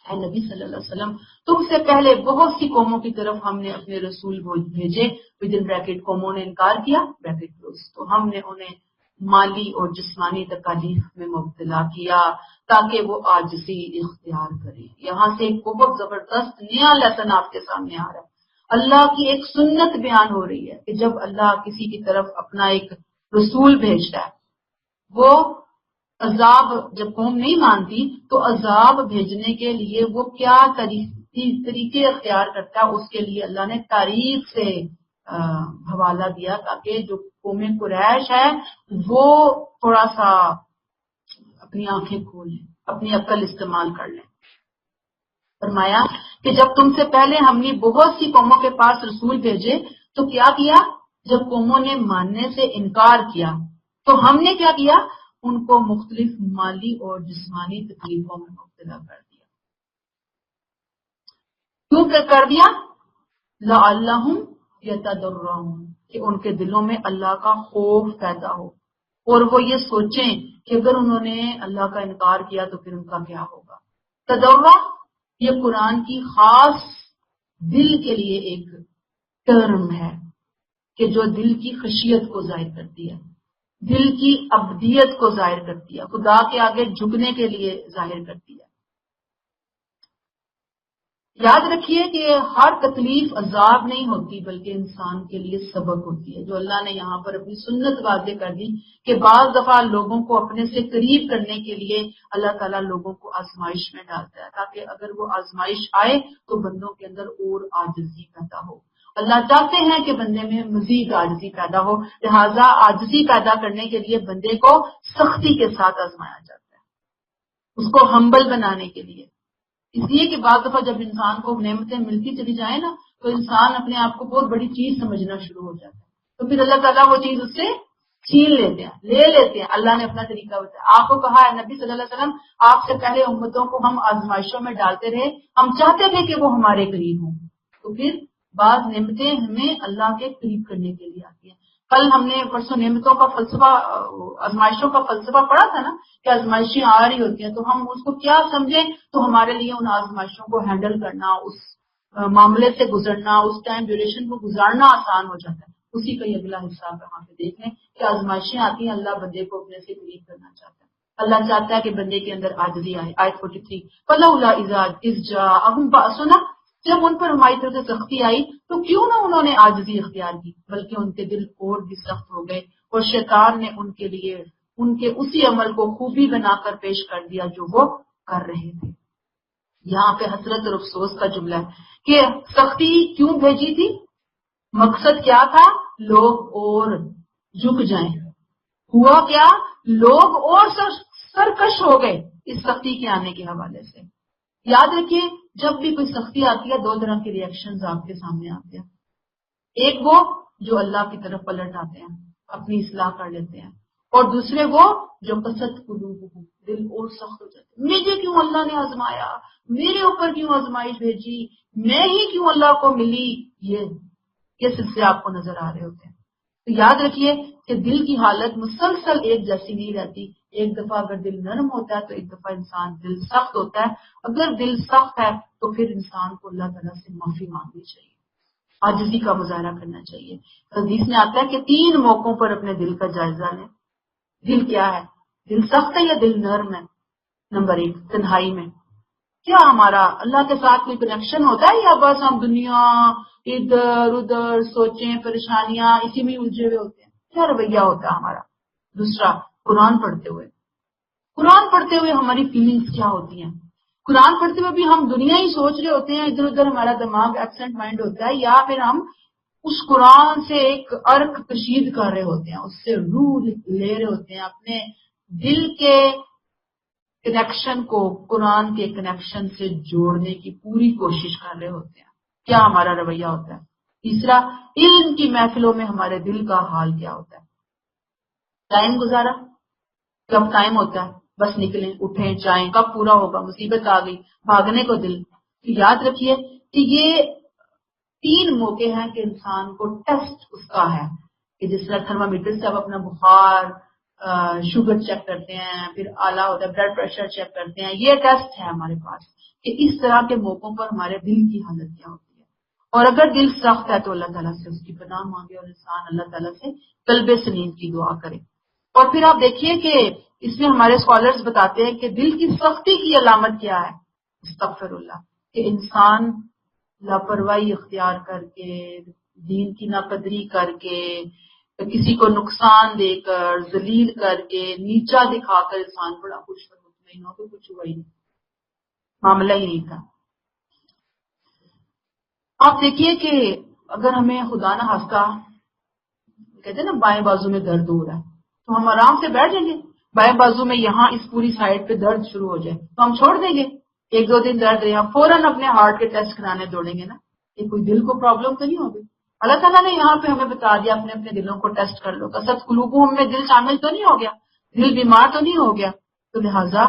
اے نبی صلی اللہ علیہ وسلم تم سے پہلے بہت سی قوموں کی طرف ہم نے اپنے رسول بھیجے. ودن بریکٹ قوموں نے انکار کیا بریکٹ کلوز، تو ہم نے انہیں مالی اور جسمانی تکالیف میں مبتلا کیا تاکہ وہ عاجزی اختیار کریں. یہاں سے ایک بہت زبردست نیا لیسن آپ کے سامنے آ رہا ہے. اللہ کی ایک سنت بیان ہو رہی ہے کہ جب اللہ کسی کی طرف اپنا ایک رسول بھیجتا ہے، وہ عذاب جب قوم نہیں مانتی تو عذاب بھیجنے کے لیے وہ کیا طریقے اختیار کرتا ہے اس کے لیے اللہ نے تاریخ سے حوالہ دیا تاکہ جو قوم قریش ہے وہ تھوڑا سا اپنی آنکھیں کھولیں، اپنی عقل استعمال کر لیں۔ فرمایا کہ جب تم سے پہلے ہم نے بہت سی قوموں کے پاس رسول بھیجے تو کیا کیا؟ جب قوموں نے ماننے سے انکار کیا تو ہم نے کیا کیا؟ ان کو مختلف مالی اور جسمانی تکلیفوں میں مبتلا کر دیا۔ کیوں کر دیا؟ لعلہم یتضرعون، کہ ان کے دلوں میں اللہ کا خوف پیدا ہو اور وہ یہ سوچیں کہ اگر انہوں نے اللہ کا انکار کیا تو پھر ان کا کیا ہوگا۔ تضرع یہ قرآن کی خاص دل کے لیے ایک ٹرم ہے کہ جو دل کی خشیت کو ظاہر کرتی ہے، دل کی ابدیت کو ظاہر کرتی ہے، خدا کے آگے جھکنے کے لیے ظاہر کرتی ہے۔ یاد رکھیے کہ ہر تکلیف عذاب نہیں ہوتی بلکہ انسان کے لیے سبق ہوتی ہے، جو اللہ نے یہاں پر اپنی سنت واضح کر دی کہ بعض دفعہ لوگوں کو اپنے سے قریب کرنے کے لیے اللہ تعالیٰ لوگوں کو آزمائش میں ڈالتا ہے تاکہ اگر وہ آزمائش آئے تو بندوں کے اندر اور عاجزی پیدا ہو۔ اللہ چاہتے ہیں کہ بندے میں مزید عاجزی پیدا ہو، لہذا عاجزی پیدا کرنے کے لیے بندے کو سختی کے ساتھ آزمایا جاتا ہے، اس کو ہمبل بنانے کے لیے۔ اس لیے کہ بعض دفعہ جب انسان کو نعمتیں ملتی چلی جائیں نا تو انسان اپنے آپ کو بہت بڑی چیز سمجھنا شروع ہو جاتا ہے، تو پھر اللہ تعالیٰ وہ چیز اس سے چھین لیتے ہیں، لے لیتے ہیں۔ اللہ نے اپنا طریقہ بتایا، آپ کو کہا ہے نبی صلی اللہ علیہ وسلم آپ سے پہلے امتوں کو ہم آزمائشوں میں ڈالتے رہے، ہم چاہتے تھے کہ وہ ہمارے قریب ہوں، تو پھر بعض نعمتیں ہمیں اللہ کے قریب کرنے کے لیے آتی ہیں۔ کل ہم نے پرسوں نعمتوں کا فلسفہ، آزمائشوں کا فلسفہ پڑھا تھا نا کہ آزمائشیں آ رہی ہوتی ہیں تو ہم اس کو کیا سمجھیں تو ہمارے لیے ان آزمائشوں کو ہینڈل کرنا، اس معاملے سے گزرنا، اس ٹائم ڈیوریشن کو گزارنا آسان ہو جاتا ہے۔ اسی کا یہ اگلا حصہ آپ وہاں پہ دیکھ لیں کہ آزمائشیں آتی ہیں، اللہ بندے کو اپنے سے قریب کرنا چاہتا ہے، اللہ چاہتا ہے کہ بندے کے اندر عاجزی آئے۔ آیت 43 فلولا اذ جاءہم بأسنا، جب ان پر ہماری طرف سے سختی آئی تو کیوں نہ انہوں نے عاجزی اختیار کی بلکہ ان کے دل اور بھی سخت ہو گئے اور شیطان نے ان کے لیے ان کے اسی عمل کو خوبی بنا کر پیش کر دیا جو وہ کر رہے تھے۔ یہاں پہ حسرت اور افسوس کا جملہ ہے کہ سختی کیوں بھیجی تھی، مقصد کیا تھا؟ لوگ اور جھک جائیں۔ ہوا کیا؟ لوگ اور سرکش ہو گئے اس سختی کے آنے کے حوالے سے۔ یاد رکھیے جب بھی کوئی سختی آتی ہے دو طرح کے ریئیکشنز آپ کے سامنے آتے ہیں، ایک وہ جو اللہ کی طرف پلٹ آتے ہیں، اپنی اصلاح کر لیتے ہیں، اور دوسرے وہ جو قسط قلوبہم، دل اور سخت ہو جاتے ہیں، مجھے کیوں اللہ نے آزمایا، میرے اوپر کیوں آزمائش بھیجی، میں ہی کیوں اللہ کو ملی، یہ سلسلے آپ کو نظر آ رہے ہوتے ہیں۔ تو یاد رکھیے کہ دل کی حالت مسلسل ایک جیسی نہیں رہتی، ایک دفعہ اگر دل نرم ہوتا ہے تو ایک دفعہ انسان دل سخت ہوتا ہے۔ اگر دل سخت ہے تو پھر انسان کو اللہ تعالیٰ سے معافی مانگنی چاہیے، عاجزی کا مظاہرہ کرنا چاہیے۔ حدیث میں آتا ہے کہ 3 موقعوں پر اپنے دل کا جائزہ لیں۔ دل کیا ہے؟ دل سخت ہے یا دل نرم ہے؟ نمبر 1 تنہائی میں کیا ہمارا اللہ کے ساتھ کوئی کنیکشن ہوتا ہے یا بس ہم دنیا ادھر ادھر سوچیں پریشانیاں اسی میں الجھے ہوئے ہوتے ہیں؟ کیا رویہ ہوتا ہے ہمارا؟ دوسرا قرآن پڑھتے ہوئے ہماری فیلنگز کیا ہوتی ہیں؟ قرآن پڑھتے ہوئے بھی ہم دنیا ہی سوچ رہے ہوتے ہیں، ادھر ادھر ہمارا دماغ ایبسنٹ مائنڈ ہوتا ہے، یا پھر ہم اس قرآن سے ایک ارک کشید کر رہے ہوتے ہیں، اس سے روح لے رہے ہوتے ہیں، اپنے دل کے کنیکشن کو قرآن کے کنیکشن سے جوڑنے کی پوری کوشش کر رہے ہوتے ہیں۔ کیا ہمارا رویہ ہوتا ہے؟ تیسرا علم کی محفلوں میں ہمارے دل کا حال کیا ہوتا ہے؟ ٹائم گزارا، کب ٹائم ہوتا ہے بس نکلیں اٹھیں جائیں، کب پورا ہوگا، مصیبت آ گئی بھاگنے کو دل۔ تو یاد رکھیے کہ یہ 3 موقع ہیں کہ انسان کو ٹیسٹ اس کا ہے کہ جس طرح تھرمامیٹر سے آپ اپنا بخار شوگر چیک کرتے ہیں، پھر آلہ ہوتا ہے بلڈ پریشر چیک کرتے ہیں، یہ ٹیسٹ ہے ہمارے پاس کہ اس طرح کے موقعوں پر ہمارے دل کی حالت کیا ہوتی ہے۔ اور اگر دل سخت ہے تو اللہ تعالیٰ سے اس کی پناہ مانگے اور انسان اللہ تعالیٰ سے قلب سلیم کی دعا کرے۔ اور پھر آپ دیکھیے کہ اس میں ہمارے اسکالرز بتاتے ہیں کہ دل کی سختی کی علامت کیا ہے؟ استغفر اللہ، کہ انسان لاپرواہی اختیار کر کے، دین کی ناقدری کر کے، کسی کو نقصان دے کر، ذلیل کر کے، نیچا دکھا کر انسان بڑا خوش اور مطمئن ہو کہ کچھ ہوا ہی نہیں، معاملہ ہی نہیں تھا۔ آپ دیکھیے کہ اگر ہمیں خدا نہ خواستہ کہتے ہیں نا بائیں بازو میں درد ہو رہا ہے تو ہم آرام سے بیٹھ جائیں گے. بائیں بازو میں یہاں اس پوری سائڈ پہ درد شروع ہو جائے تو ہم چھوڑ دیں گے. ایک دو دن درد رہے ہم فوراً اپنے ہارٹ کے ٹیسٹ کرانے دوڑیں گے نا. یہ کوئی دل کو پرابلم تو نہیں ہوگی؟ اللہ تعالیٰ نے یہاں پہ ہمیں بتا دیا اپنے اپنے دلوں کو ٹیسٹ کر لو. قصد قلوبہم میں دل شامل تو نہیں ہو گیا؟ دل بیمار تو نہیں ہو گیا؟ تو لہٰذا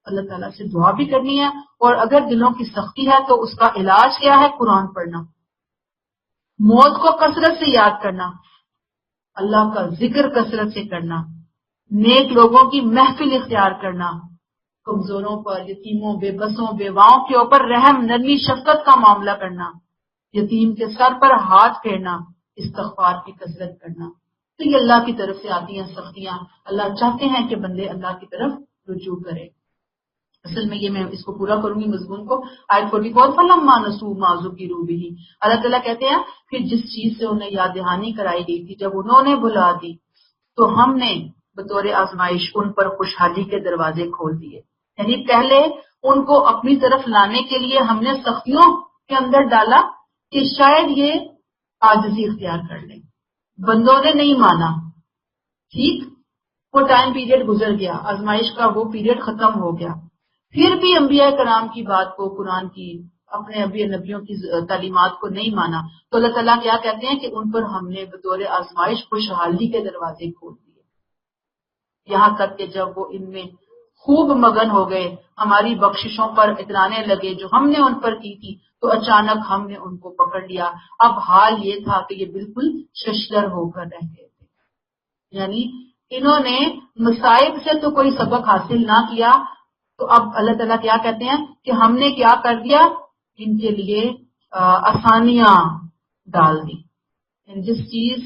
اللہ تعالیٰ سے دعا بھی کرنی ہے. اور اگر دلوں کی سختی ہے تو اس کا علاج کیا ہے؟ قرآن پڑھنا، موت کو کثرت سے یاد کرنا، اللہ کا ذکر کثرت سے کرنا، نیک لوگوں کی محفل اختیار کرنا، کمزوروں پر، یتیموں، بے بسوں، بیواؤں کے اوپر رحم، نرمی، شفقت کا معاملہ کرنا، یتیم کے سر پر ہاتھ پھیرنا، استغفار کی کثرت کرنا. تو یہ اللہ کی طرف سے آتی ہیں سختیاں. اللہ چاہتے ہیں کہ بندے اللہ کی طرف رجوع کرے. اصل میں یہ میں اس کو پورا کروں گی مضمون کو. آیت 44 فلما نسوا ما ذکروا به، اللہ تعالیٰ کہتے ہیں پھر جس چیز سے انہیں یاد دہانی کرائی گئی تھی جب انہوں نے بھلا دی تو ہم نے بطور آزمائش ان پر خوشحالی کے دروازے کھول دیے. یعنی پہلے ان کو اپنی طرف لانے کے لیے ہم نے سختیوں کے اندر ڈالا کہ شاید یہ عاجزی اختیار کر لیں. بندوں نے نہیں مانا، ٹھیک، وہ ٹائم پیریڈ گزر گیا، آزمائش کا وہ پیریڈ ختم ہو گیا. پھر بھی انبیاء کرام کی بات کو، قرآن کی، اپنے نبیوں کی تعلیمات کو نہیں مانا تو اللہ تعالیٰ کیا کہتے ہیں کہ ان پر ہم نے بطور آزمائش خوشحالی کے دروازے کھول دیے. یہاں تک کہ جب وہ ان میں خوب مگن ہو گئے، ہماری بخششوں پر اترانے لگے جو ہم نے ان پر کی تھی، تو اچانک ہم نے ان کو پکڑ لیا. اب حال یہ تھا کہ یہ بالکل ششدر ہو کر رہ گئے تھے. یعنی انہوں نے مصائب سے تو کوئی سبق حاصل نہ کیا. تو اب اللہ تعالیٰ کیا کہتے ہیں کہ ہم نے کیا کر دیا؟ ان کے لیے آسانیاں ڈال دی. جس چیز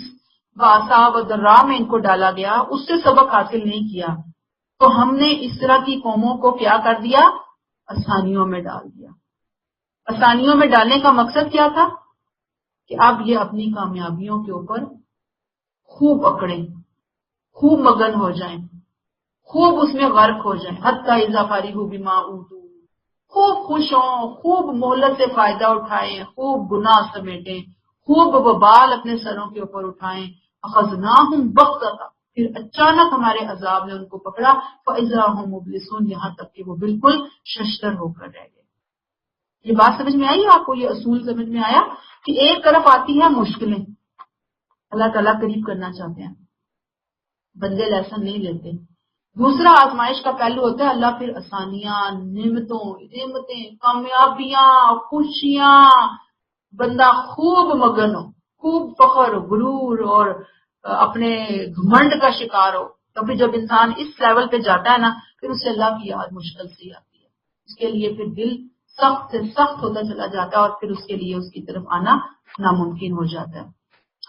باسا و درا میں ان کو ڈالا گیا اس سے سبق حاصل نہیں کیا تو ہم نے اس طرح کی قوموں کو کیا کر دیا؟ آسانیوں میں ڈال دیا. آسانیوں میں ڈالنے کا مقصد کیا تھا؟ کہ اب یہ اپنی کامیابیوں کے اوپر خوب اکڑیں، خوب مگن ہو جائیں، خوب اس میں غرق ہو جائیں. حتی اذا فارغوا بما اوتوا، خوب خوش ہوں، خوب مہلت سے فائدہ اٹھائیں، خوب گناہ سمیٹیں، خوب وبال اپنے سروں کے اوپر اٹھائیں. اخذناہم بغتۃ، پھر اچانک ہمارے عذاب نے ان کو پکڑا. فاذا هم مبلسون، یہاں تک کہ وہ بالکل ششدر ہو کر رہ گئے. یہ بات سمجھ میں آئی آپ کو؟ یہ اصول سمجھ میں آیا کہ ایک طرف آتی ہے مشکلیں، اللہ تعالیٰ قریب کرنا چاہتے ہیں، بندے لیسن نہیں لیتے. دوسرا آزمائش کا پہلو ہوتا ہے اللہ پھر آسانیاں، نعمتیں، کامیابیاں، خوشیاں، بندہ خوب مگن ہو، خوب فخر، غرور اور اپنے گھمنڈ کا شکار ہو. تو پھر جب انسان اس لیول پہ جاتا ہے نا پھر اسے اللہ کی یاد مشکل سے آتی ہے. اس کے لیے پھر دل سخت سے سخت ہوتا چلا جاتا ہے اور پھر اس کے لیے اس کی طرف آنا ناممکن ہو جاتا ہے.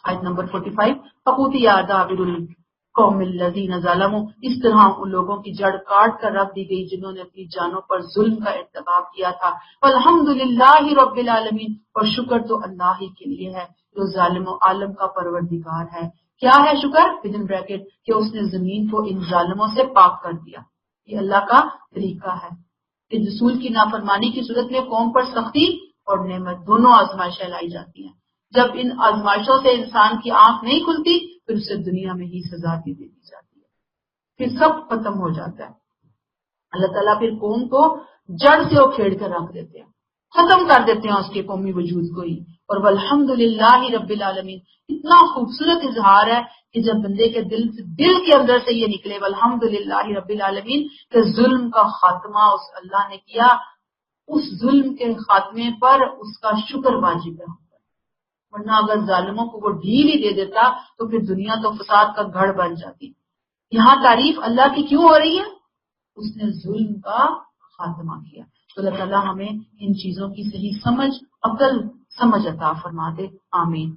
آیت نمبر 45 فقوتی دابر القوم الذین ظلموا، اس طرح ان لوگوں کی جڑ کاٹ کر رکھ دی گئی جنہوں نے اپنی جانوں پر ظلم کا ارتکاب کیا تھا. والحمدللہ رب العالمین، اور شکر تو اللہ ہی کے لیے ہے جو ظالم و عالم کا پروردگار ہے. کیا ہے شکر؟ بدن بریکٹ کہ اس نے زمین کو ان ظالموں سے پاک کر دیا. یہ اللہ کا طریقہ ہے کہ رسول کی نافرمانی کی صورت میں قوم پر سختی اور نعمت دونوں آزمائشیں لائی جاتی ہیں. جب ان آزمائشوں سے انسان کی آنکھ نہیں کھلتی پھر اسے دنیا میں ہی سزا دے دی جاتی ہے، پھر سب ختم ہو جاتا ہے. اللہ تعالیٰ پھر قوم کو جڑ سے اکھیڑ کر رکھ دیتے ہیں، ختم کر دیتے ہیں اس کے قومی وجود کو ہی. اور والحمدللہ رب العالمین، اتنا خوبصورت اظہار ہے کہ جب بندے کے دل کے اندر سے یہ نکلے والحمدللہ رب العالمین، کہ ظلم کا خاتمہ اس اللہ نے کیا، اس ظلم کے خاتمے پر اس کا شکر واجب ہے. ورنہ اگر ظالموں کو وہ ڈھیل ہی دے دیتا تو پھر دنیا تو فساد کا گھر بن جاتی. یہاں تعریف اللہ کی کیوں ہو رہی ہے؟ اس نے ظلم کا خاتمہ کیا. تو اللہ تعالیٰ ہمیں ان چیزوں کی صحیح سمجھ، عقل سمجھ عطا فرما دے. آمین.